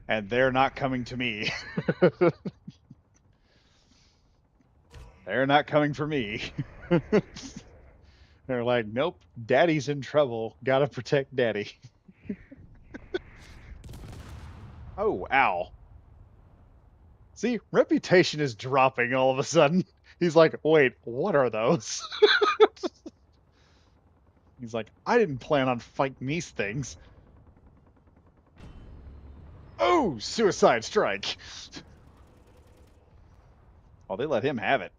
S1: And they're not coming to me. They're not coming for me. They're like, nope, daddy's in trouble. Gotta protect daddy. Oh, ow. See, reputation is dropping all of a sudden. He's like, wait, what are those? He's like, I didn't plan on fighting these things. Oh, suicide strike. Oh, they let him have it.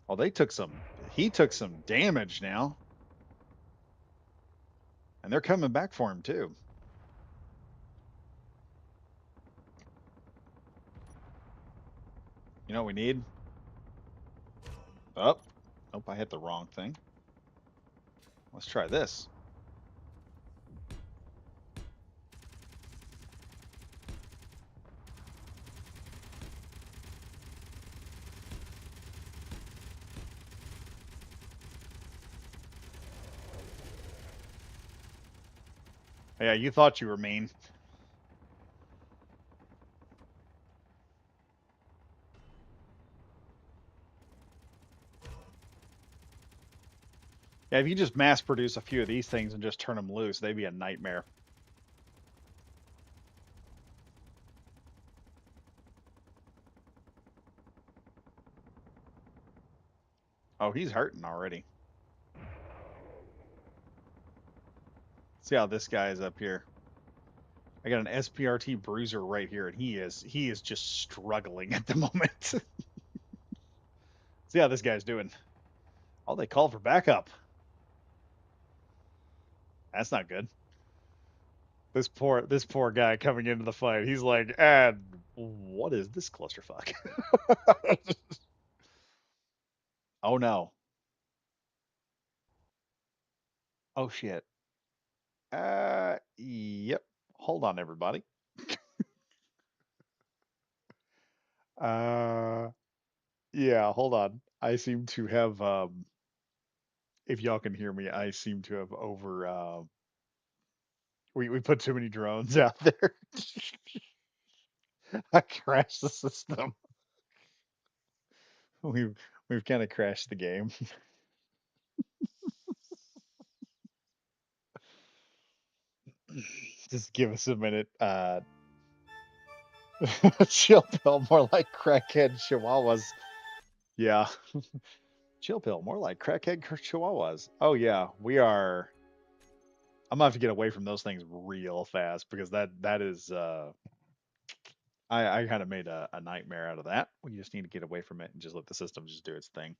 S1: Oh, he took some damage now. And they're coming back for him too. You know what we need? Oh, nope, I hit the wrong thing. Let's try this. Yeah, you thought you were mean. Yeah, if you just mass produce a few of these things and just turn them loose, they'd be a nightmare. Oh, he's hurting already. See how this guy is up here. I got an SPRT bruiser right here, and he is just struggling at the moment. See how this guy's doing. Oh, they called for backup. That's not good. This poor guy coming into the fight. He's like, and what is this clusterfuck? Oh no. Oh shit. Yep. Hold on, everybody. Uh, yeah, hold on. I seem to have, if y'all can hear me, I seem to have we put too many drones out there. I crashed the system. We've we've kind of crashed the game. Just give us a minute. Chill pill, more like crackhead chihuahuas. Yeah, chill pill, more like crackhead chihuahuas. Oh yeah, we are. I'm gonna have to get away from those things real fast because that is I kind of made a nightmare out of that. We just need to get away from it and just let the system just do its thing.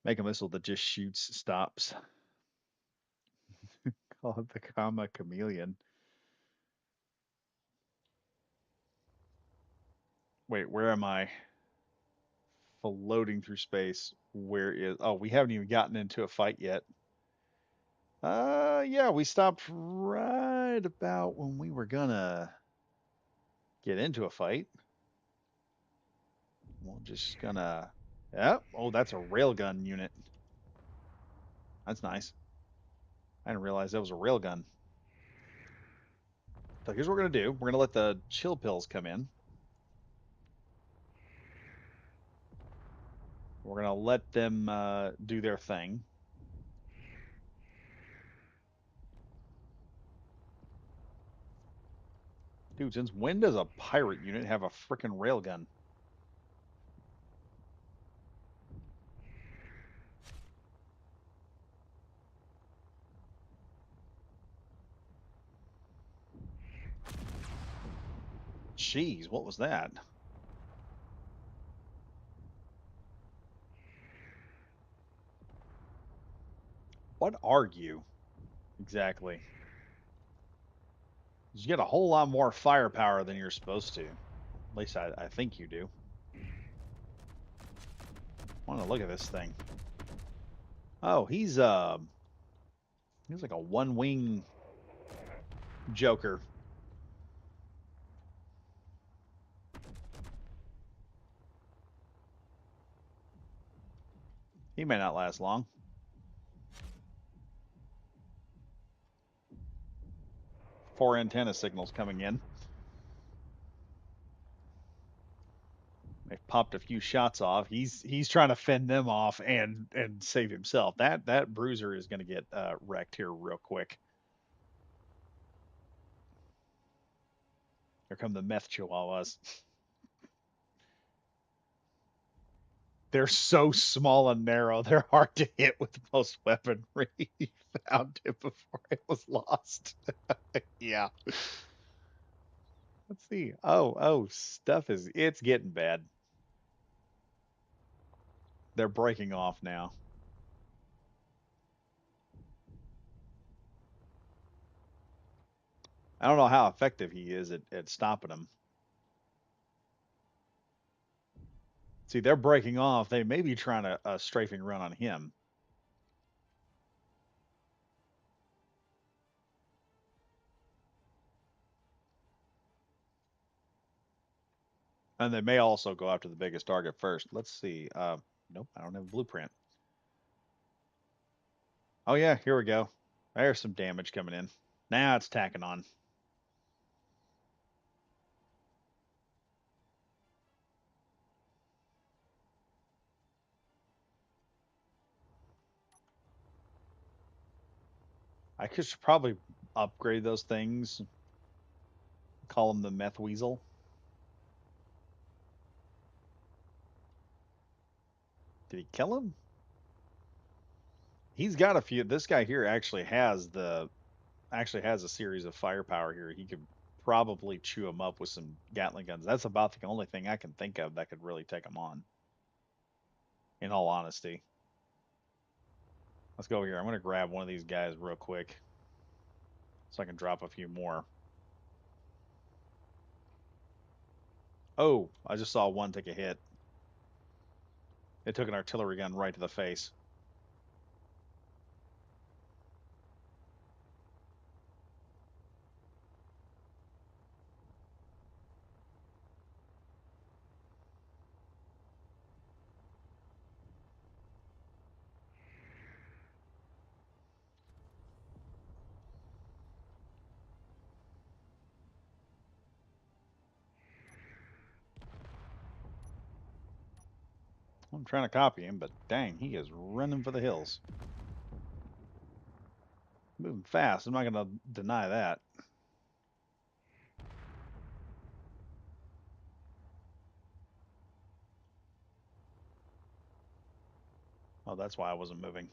S1: Make a missile that just shoots, stops. Call it the comma chameleon. Wait, where am I? Floating through space. Where is? Oh, we haven't even gotten into a fight yet. Yeah, we stopped right about when we were gonna get into a fight. We're just gonna. Yeah. Oh, that's a railgun unit. That's nice. I didn't realize that was a railgun. So here's what we're gonna do. We're gonna let the chill pills come in. We're gonna let them do their thing. Dude, since when does a pirate unit have a freaking railgun? Jeez, what was that? What are you exactly? You get a whole lot more firepower than you're supposed to. At least I think you do. I want to look at this thing. Oh, he's like a one wing Joker. He may not last long. Four antenna signals coming in. They've popped a few shots off. He's trying to fend them off and save himself. That bruiser is going to get wrecked here real quick. Here come the meth chihuahuas. They're so small and narrow. They're hard to hit with most weaponry. Found it before it was lost. Yeah. Let's see. Oh, stuff is it's getting bad. They're breaking off now. I don't know how effective he is at stopping them. See, they're breaking off. They may be trying a strafing run on him. And they may also go after the biggest target first. Let's see. Nope, I don't have a blueprint. Oh yeah, here we go. There's some damage coming in. Now it's tacking on. I could probably upgrade those things. Call him the meth weasel. Did he kill him? He's got a few. This guy here actually has a series of firepower here. He could probably chew him up with some Gatling guns. That's about the only thing I can think of that could really take him on. In all honesty, let's go here. I'm gonna grab one of these guys real quick so I can drop a few more. Oh, I just saw one take a hit. It took an artillery gun right to the face. I'm trying to copy him, but dang, he is running for the hills. Moving fast. I'm not going to deny that. Oh, that's why I wasn't moving.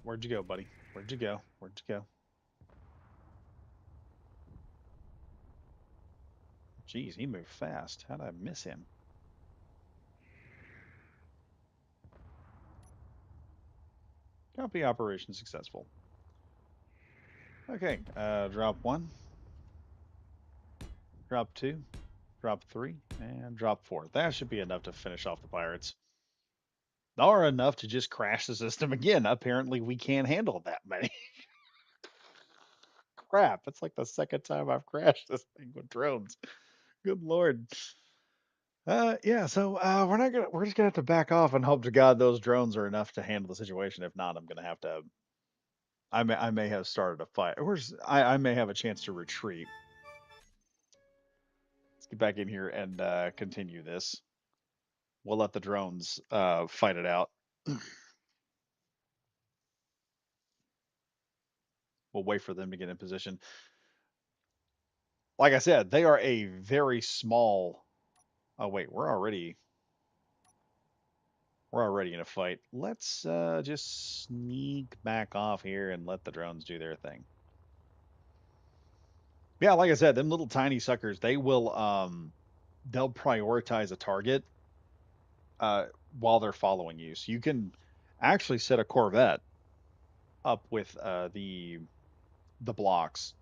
S1: Where'd you go, buddy? Where'd you go? Where'd you go? Jeez, he moved fast. How did I miss him? Copy operation successful. Okay, drop one, drop two, drop three, and drop four. That should be enough to finish off the pirates. Or enough to just crash the system again. Apparently, we can't handle that many. Crap, it's like the second time I've crashed this thing with drones. Good lord. Yeah, so we're just gonna have to back off and hope to God those drones are enough to handle the situation. If not, I'm gonna have to I may have started a fight. I may have a chance to retreat. Let's get back in here and continue this. We'll let the drones fight it out. We'll wait for them to get in position. Like I said, they are a very small. Oh wait, we're already in a fight. Let's just sneak back off here and let the drones do their thing. Yeah, like I said, them little tiny suckers, they'll prioritize a target uh while they're following you. So you can actually set a Corvette up with the blocks,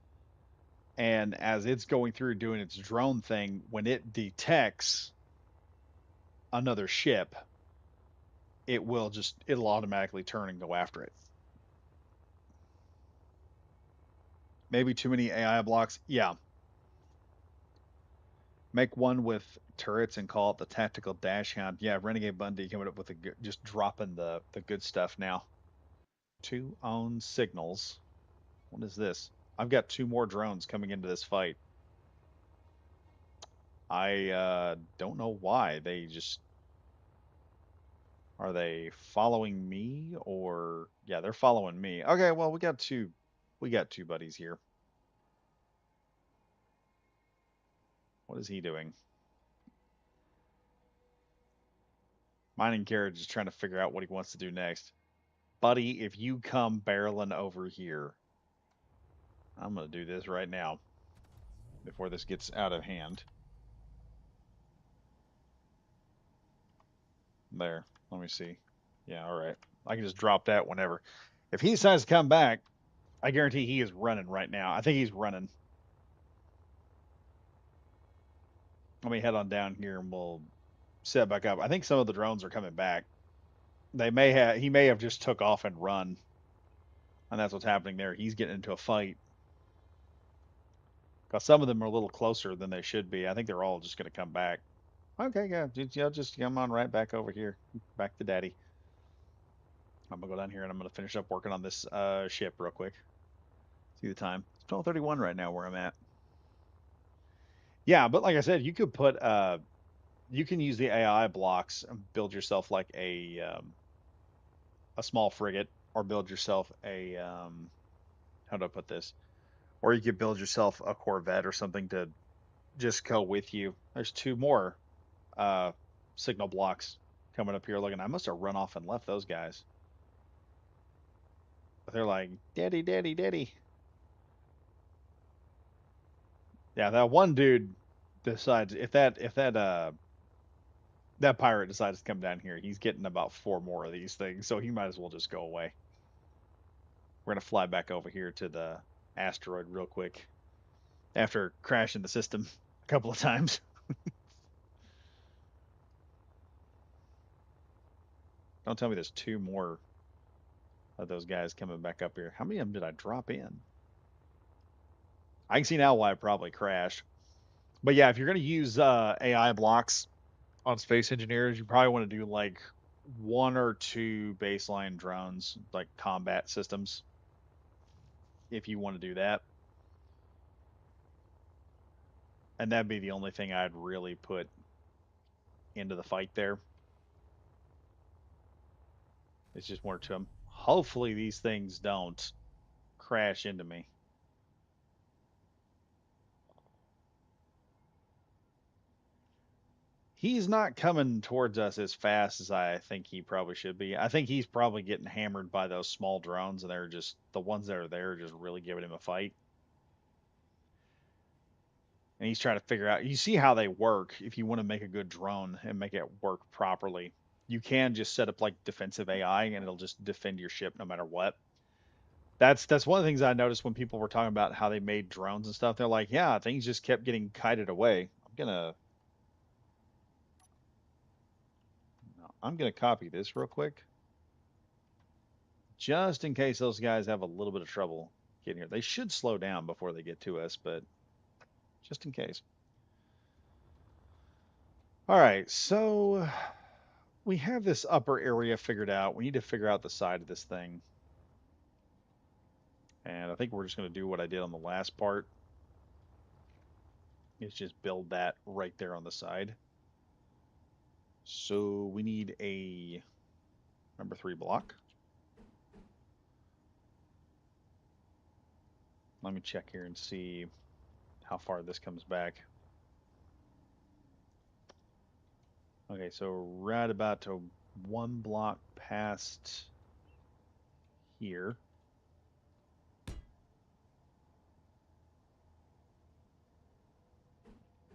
S1: and as it's going through doing its drone thing, when it detects another ship, it'll automatically turn and go after it. Maybe too many AI blocks. Yeah, make one with turrets and call it the tactical dash hound. Yeah, Renegade Bundy coming up with just dropping the good stuff now. Two own signals. What is this? I've got two more drones coming into this fight. I don't know why. Are they following me or yeah, they're following me. Okay, well we got two buddies here. What is he doing? Mining carriage is trying to figure out what he wants to do next. Buddy, if you come barreling over here, I'm gonna do this right now before this gets out of hand. There. Let me see. Yeah, all right. I can just drop that whenever. If he decides to come back, I guarantee he is running right now. I think he's running. Let me head on down here and we'll set back up. I think some of the drones are coming back. He may have just took off and run, and that's what's happening there. He's getting into a fight because some of them are a little closer than they should be. I think they're all just going to come back. Okay, yeah, just come on right back over here, back to daddy. I'm gonna go down here and I'm gonna finish up working on this ship real quick. See the time. It's 12:31 right now where I'm at. Yeah, but like I said, you can use the AI blocks and build yourself like a small frigate, or build yourself a how do I put this? Or you could build yourself a Corvette or something to just go with you. There's two more uh, signal blocks coming up here. Looking, I must have run off and left those guys. But they're like, "Daddy, daddy, daddy." Yeah, that one dude decides if that pirate decides to come down here, he's getting about four more of these things, so he might as well just go away. We're gonna fly back over here to the asteroid real quick after crashing the system a couple of times. Don't tell me there's two more of those guys coming back up here. How many of them did I drop in? I can see now why it probably crashed. But yeah, if you're going to use AI blocks, on space engineers, you probably want to do like one or two baseline drones, like combat systems, if you want to do that. And that'd be the only thing I'd really put into the fight there. It's just more to them. Hopefully these things don't crash into me. He's not coming towards us as fast as I think he probably should be. I think he's probably getting hammered by those small drones, and they're just the ones that are there just really giving him a fight. And he's trying to figure out. You see how they work. If you want to make a good drone and make it work properly, you can just set up like defensive AI, and it'll just defend your ship no matter what. That's one of the things I noticed when people were talking about how they made drones and stuff. They're like, yeah, things just kept getting kited away. I'm gonna copy this real quick, just in case those guys have a little bit of trouble getting here. They should slow down before they get to us, but just in case. All right, so we have this upper area figured out. We need to figure out the side of this thing. And I think we're just going to do what I did on the last part. Is just build that right there on the side. So we need a number 3 block. Let me check here and see how far this comes back. Okay, so right about to 1 block past here.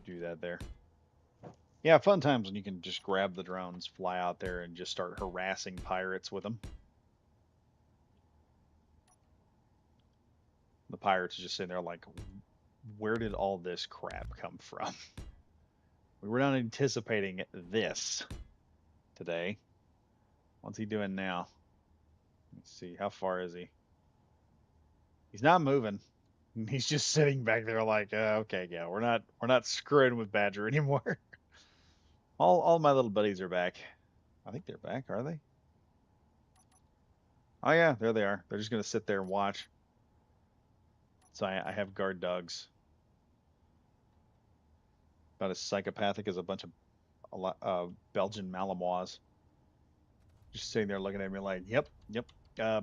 S1: Do that there. Yeah, fun times when you can just grab the drones, fly out there, and just start harassing pirates with them. The pirates are just sitting there like, where did all this crap come from? We were not anticipating this today. What's he doing now? Let's see. How far is he? He's not moving. He's just sitting back there like, okay, yeah, we're not screwing with Badger anymore. All my little buddies are back. I think they're back, are they? Oh yeah, there they are. They're just gonna sit there and watch. So I have guard dogs. About as psychopathic as a bunch of Belgian Malinois. Just sitting there looking at me like, yep, yep,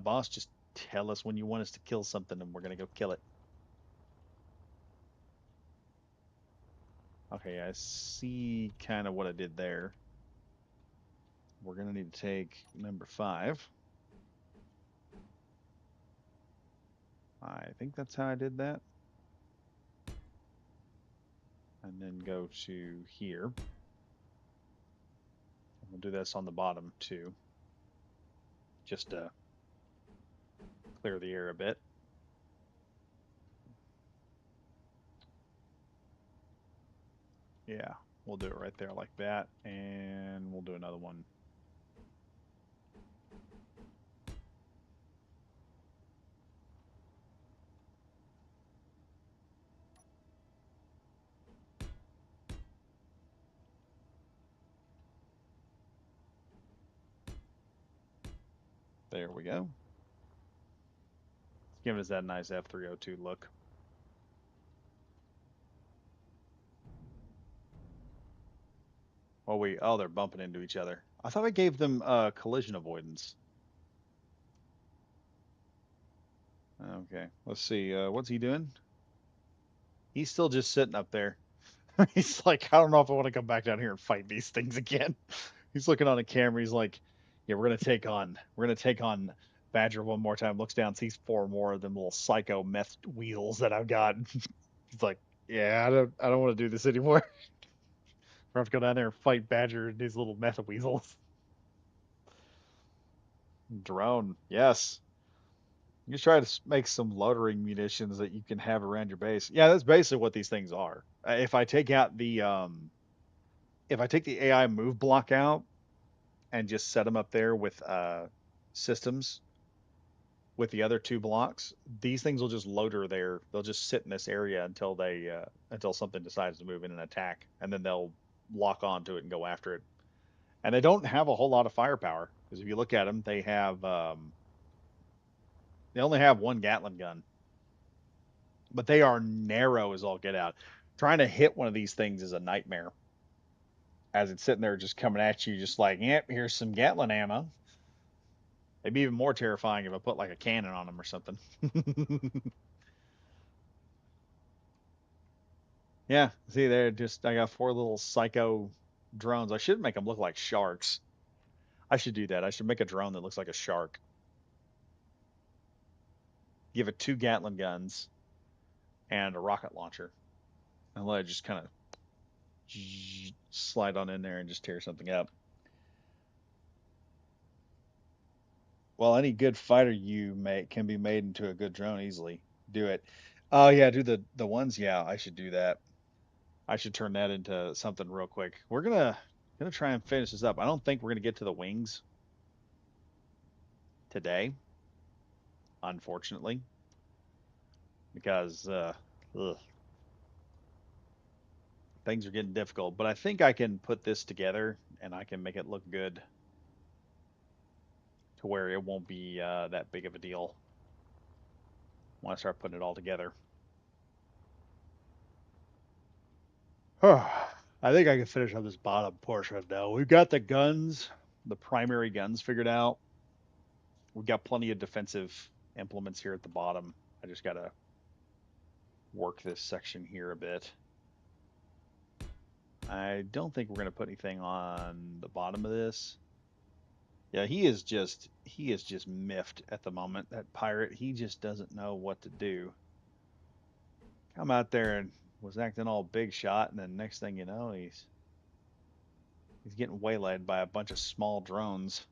S1: boss, just tell us when you want us to kill something and we're gonna go kill it. Okay, I see kind of what I did there. We're gonna need to take number 5. I think that's how I did that. And then go to here. We'll do this on the bottom too, just to clear the air a bit. Yeah, we'll do it right there like that, and we'll do another one. There we go. It's giving us that nice F-302 look. Oh, they're bumping into each other. I thought I gave them collision avoidance. Okay, let's see. What's he doing? He's still just sitting up there. He's like, I don't know if I want to come back down here and fight these things again. He's looking on a camera. He's like, yeah, we're gonna take on Badger one more time. Looks down, sees 4 more of them little psycho meth wheels that I've got. He's like, yeah, I don't want to do this anymore. We have to go down there and fight Badger and these little meth weasels. Drone, yes. You just try to make some loitering munitions that you can have around your base. Yeah, that's basically what these things are. If I take the AI move block out and just set them up there with systems with the other 2 blocks, these things will just loiter there. They'll just sit in this area until something decides to move in and attack, and then they'll lock onto it and go after it. And they don't have a whole lot of firepower because if you look at them, they only have one Gatling gun, but they are narrow as all get out. Trying to hit one of these things is a nightmare as it's sitting there just coming at you, just like, yep, here's some Gatling ammo. It'd be even more terrifying if I put like a cannon on them or something. Yeah, see, they're just, I got four little psycho drones. I should make them look like sharks. I should do that. I should make a drone that looks like a shark. Give it two Gatling guns and a rocket launcher, and let it just kind of slide on in there and just tear something up. Well, any good fighter you make can be made into a good drone easily. Do it. Oh yeah, do the ones. Yeah, I should do that. I should turn that into something real quick. We're gonna try and finish this up. I don't think we're gonna get to the wings today, unfortunately, because ugh, things are getting difficult. But I think I can put this together and I can make it look good to where it won't be that big of a deal when I start putting it all together. I think I can finish on this bottom portion now. We've got the guns, the primary guns figured out. We've got plenty of defensive implements here at the bottom. I just got to work this section here a bit. I don't think we're going to put anything on the bottom of this. Yeah, he is just miffed at the moment. That pirate, he just doesn't know what to do. Come out there and was acting all big shot, and then next thing you know, he's getting waylaid by a bunch of small drones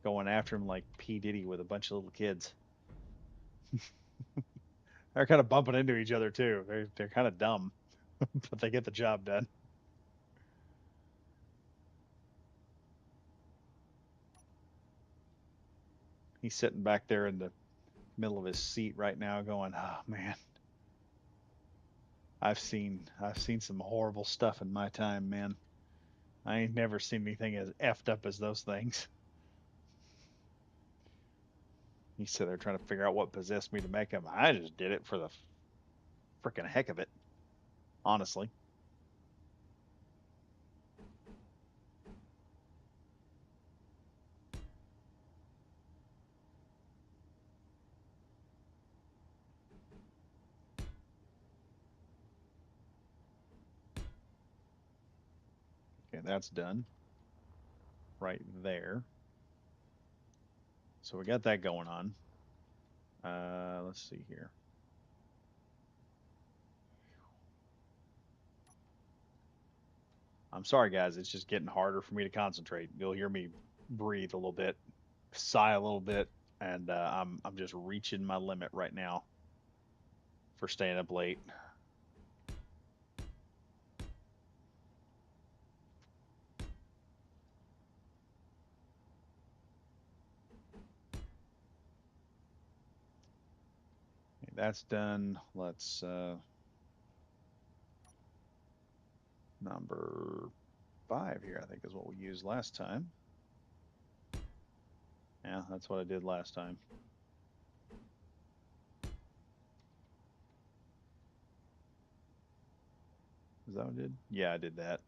S1: going after him like P Diddy with a bunch of little kids. They're kind of bumping into each other too. They're kind of dumb, but they get the job done. He's sitting back there in the middle of his seat right now, going, "Oh man, I've seen some horrible stuff in my time, man. I ain't never seen anything as effed up as those things." He's sitting there trying to figure out what possessed me to make them. I just did it for the freaking heck of it, honestly. Okay, that's done right there. So we got that going on. Let's see here. I'm sorry, guys. It's just getting harder for me to concentrate. You'll hear me breathe a little bit, sigh a little bit, and I'm just reaching my limit right now for staying up late. Okay, that's done. Let's number 5 here. I think is what we used last time. Yeah, that's what I did last time. Is that what I did? Yeah, I did that.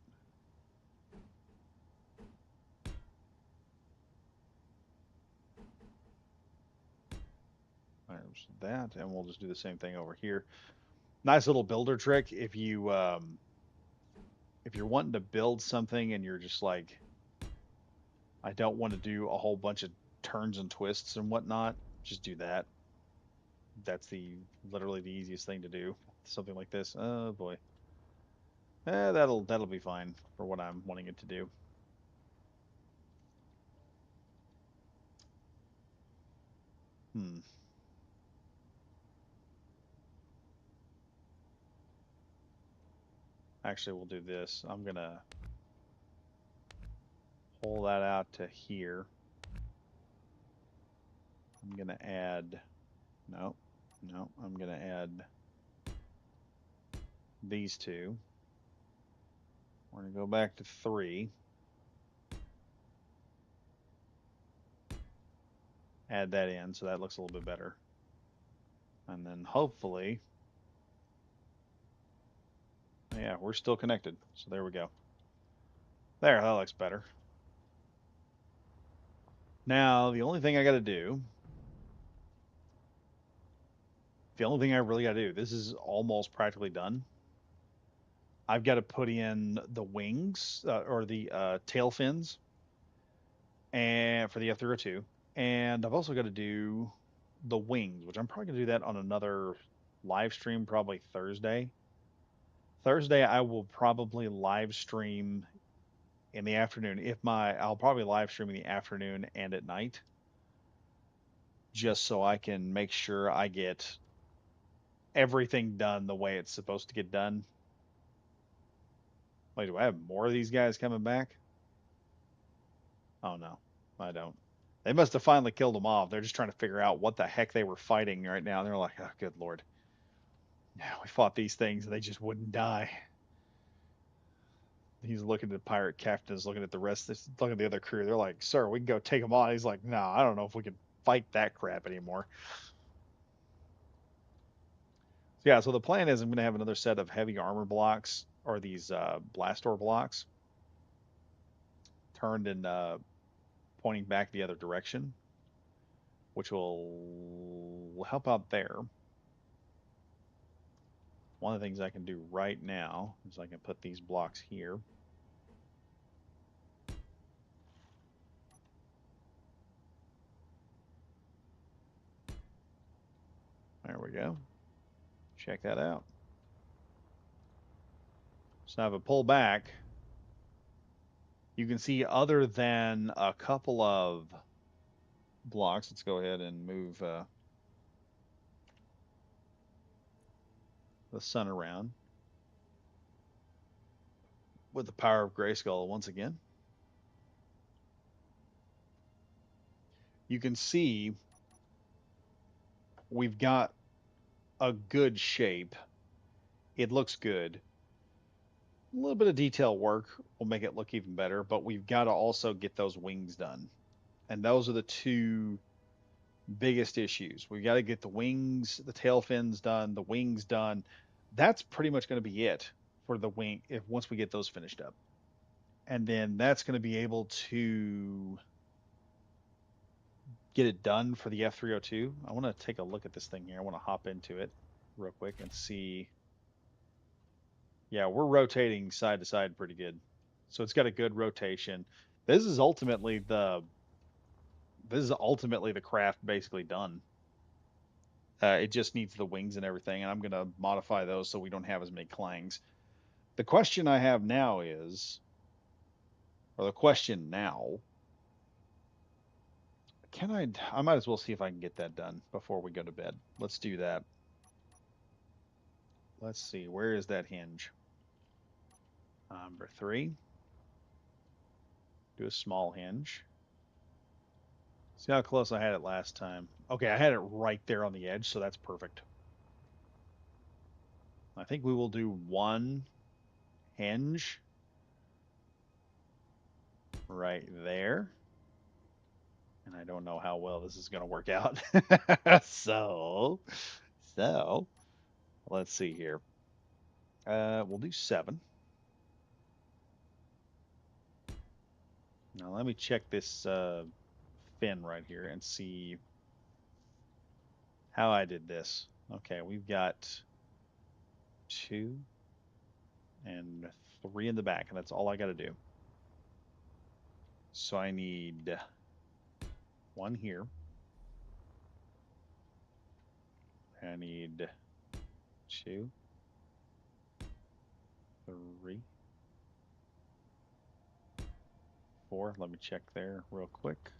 S1: There's that, and we'll just do the same thing over here. Nice little builder trick. If you're wanting to build something and you're just like, I don't want to do a whole bunch of turns and twists and whatnot, just do that. That's the literally the easiest thing to do. Something like this. Oh boy. That'll be fine for what I'm wanting it to do. Hmm. Actually, we'll do this. I'm gonna pull that out to here. I'm gonna add. No, no. I'm gonna add these two. We're going to go back to 3. Add that in so that looks a little bit better. And then hopefully, yeah, we're still connected. So there we go. There, that looks better. Now, the only thing I got to do, the only thing I really got to do, this is almost practically done. I've got to put in the wings or the tail fins and for the F-302. And I've also got to do the wings, which I'm probably going to do that on another live stream, probably Thursday. Thursday, I will probably live stream in the afternoon. I'll probably live stream in the afternoon and at night, just so I can make sure I get everything done the way it's supposed to get done. Wait, do I have more of these guys coming back? Oh no, I don't. They must have finally killed them off. They're just trying to figure out what the heck they were fighting right now. They're like, oh, good lord. Yeah, we fought these things and they just wouldn't die. He's looking at the pirate captain, is looking at the rest, looking at the other crew. They're like, sir, we can go take them on. He's like, no, I don't know if we can fight that crap anymore. So yeah, so the plan is I'm going to have another set of heavy armor blocks or these blast door blocks turned and pointing back the other direction, which will help out there. One of the things I can do right now is I can put these blocks here. There we go. Check that out. So if I pull back, you can see other than a couple of blocks, let's go ahead and move the sun around with the power of Grayskull once again. You can see we've got a good shape. It looks good. A little bit of detail work will make it look even better, but we've got to also get those wings done. And those are the two biggest issues. We've got to get the wings, the tail fins done, the wings done. That's pretty much going to be it for the wing if once we get those finished up. And then that's going to be able to get it done for the F-302. I want to take a look at this thing here. I want to hop into it real quick and see. Yeah, we're rotating side to side pretty good. So it's got a good rotation. This is ultimately the craft basically done. It just needs the wings and everything, and I'm going to modify those so we don't have as many clangs. The question I have now is, or the question now, I might as well see if I can get that done before we go to bed. Let's do that. Let's see, where is that hinge? Number 3. Do a small hinge. See how close I had it last time. Okay, I had it right there on the edge, so that's perfect. I think we will do one hinge right there. And I don't know how well this is going to work out. so, let's see here. We'll do 7. Now let me check this fin right here and see how I did this. Okay, we've got 2 and 3 in the back, and that's all I got to do. So I need 1 here. I need 2, 3, 4. Let me check there real quick.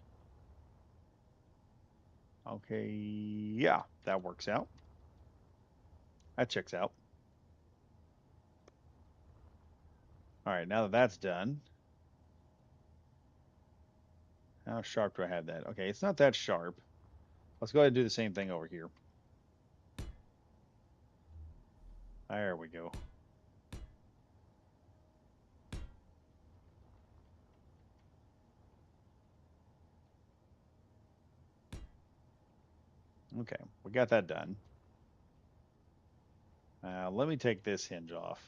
S1: Okay, yeah, that works out. That checks out. All right, now that that's done, how sharp do I have that? Okay, it's not that sharp. Let's go ahead and do the same thing over here. There we go. Okay, we got that done. Let me take this hinge off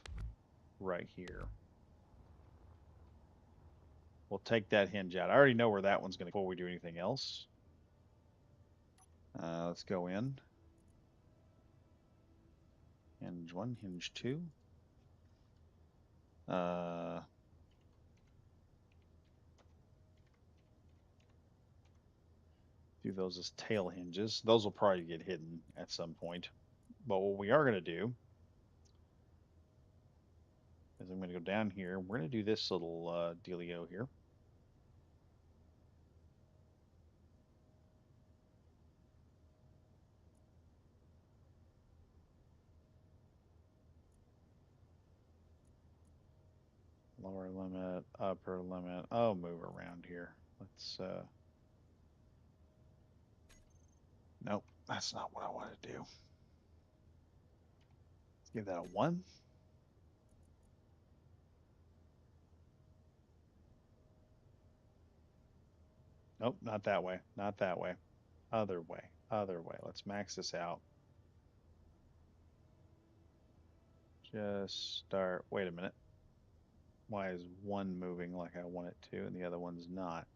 S1: right here. We'll take that hinge out. I already know where that one's going to go before we do anything else. Let's go in. Hinge one, hinge two. Uh, do those as tail hinges. Those will probably get hidden at some point. But what we are going to do is I'm going to go down here. We're going to do this little dealio here. Lower limit, upper limit. Oh, move around here. Let's, nope, that's not what I want to do. Let's give that a one. Nope, not that way. Not that way. Other way. Other way. Let's max this out. Just start. Wait a minute. Why is one moving like I want it to and the other one's not?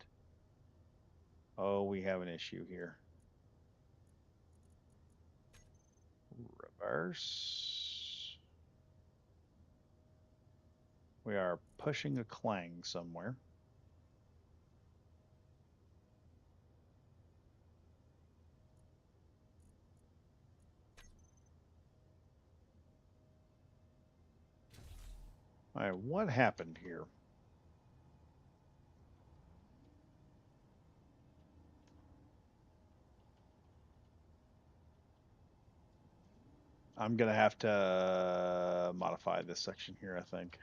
S1: Oh, we have an issue here. Reverse. We are pushing a clang somewhere. All right, what happened here? I'm gonna have to modify this section here, I think.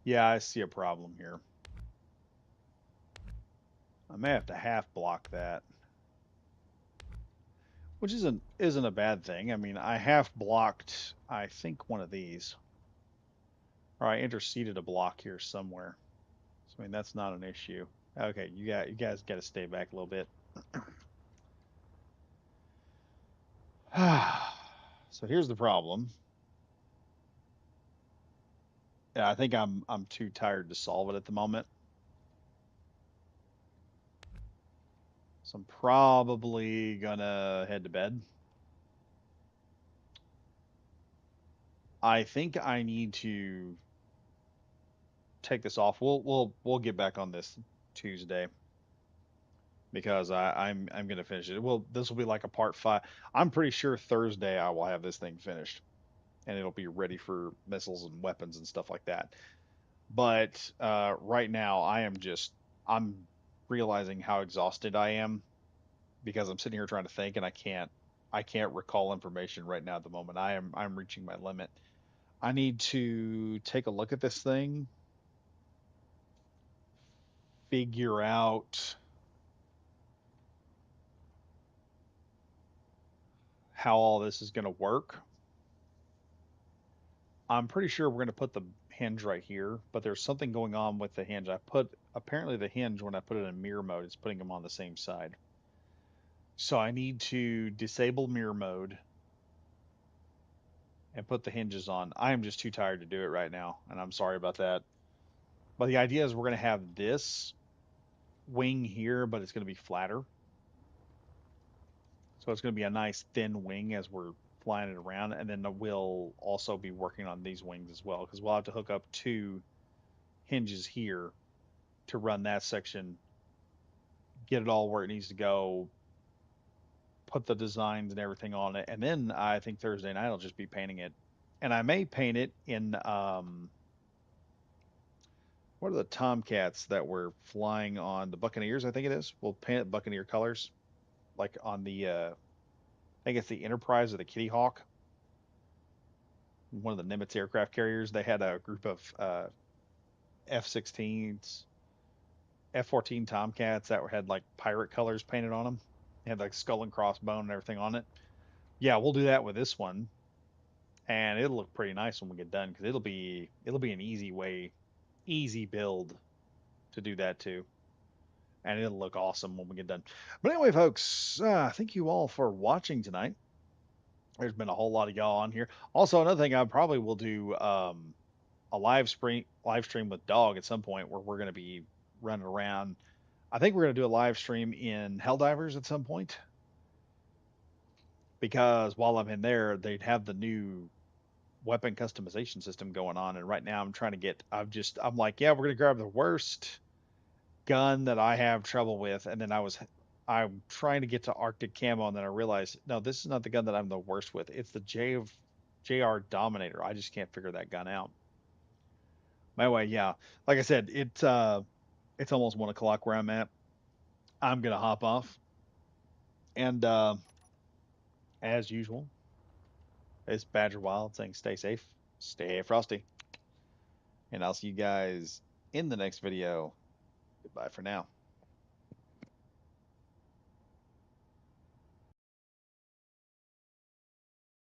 S1: Yeah, I see a problem here. I may have to half block that, which isn't a bad thing. I mean, I half blocked, I think, one of these, or I interceded a block here somewhere. So I mean, that's not an issue. Okay, you guys got to stay back a little bit. So here's the problem. Yeah, I think I'm too tired to solve it at the moment. So I'm probably gonna head to bed. I think I need to take this off. We'll get back on this Tuesday because I'm gonna finish it. Well, this will be like a part five. I'm pretty sure Thursday I will have this thing finished and it'll be ready for missiles and weapons and stuff like that. But right now I'm realizing how exhausted I am because I'm sitting here trying to think and I can't recall information right now at the moment. I'm reaching my limit. I need to take a look at this thing, figure out how all this is going to work. I'm pretty sure we're going to put the hinge right here, but there's something going on with the hinge. I put apparently the hinge when I put it in mirror mode, it's putting them on the same side. So I need to disable mirror mode and put the hinges on. I am just too tired to do it right now, and I'm sorry about that. But the idea is we're going to have this wing here, but it's going to be flatter. So it's going to be a nice thin wing as we're flying it around. And then we'll also be working on these wings as well because we'll have to hook up two hinges here to run that section, get it all where it needs to go, put the designs and everything on it. And then I think Thursday night I'll just be painting it. And I may paint it in what are the Tomcats that were flying on the Buccaneers? I think it is. We'll paint it Buccaneer colors, like on the I think it's the Enterprise or the Kitty Hawk. one of the Nimitz aircraft carriers. They had a group of F-16s, F-14 Tomcats that had like pirate colors painted on them. They had like skull and crossbone and everything on it. Yeah, we'll do that with this one, and it'll look pretty nice when we get done because it'll be an easy build to do that too, and it'll look awesome when we get done. But anyway, folks, thank you all for watching tonight. There's been a whole lot of y'all on here. Also, another thing I probably will do a live stream with Dog at some point where we're going to be running around. I think we're going to do a live stream in Helldivers at some point because while I'm in there, they'd have the new weapon customization system going on, and right now I'm trying to get. I'm like, yeah, we're going to grab the worst gun that I have trouble with, and then I'm trying to get to Arctic Camo, and then I realized, no, this is not the gun that I'm the worst with. It's the JR Dominator. I just can't figure that gun out. My way, yeah. Like I said, it's almost 1 o'clock where I'm at. I'm gonna hop off, and as usual, it's Badger Wild saying stay safe, stay frosty, and I'll see you guys in the next video. Goodbye for now.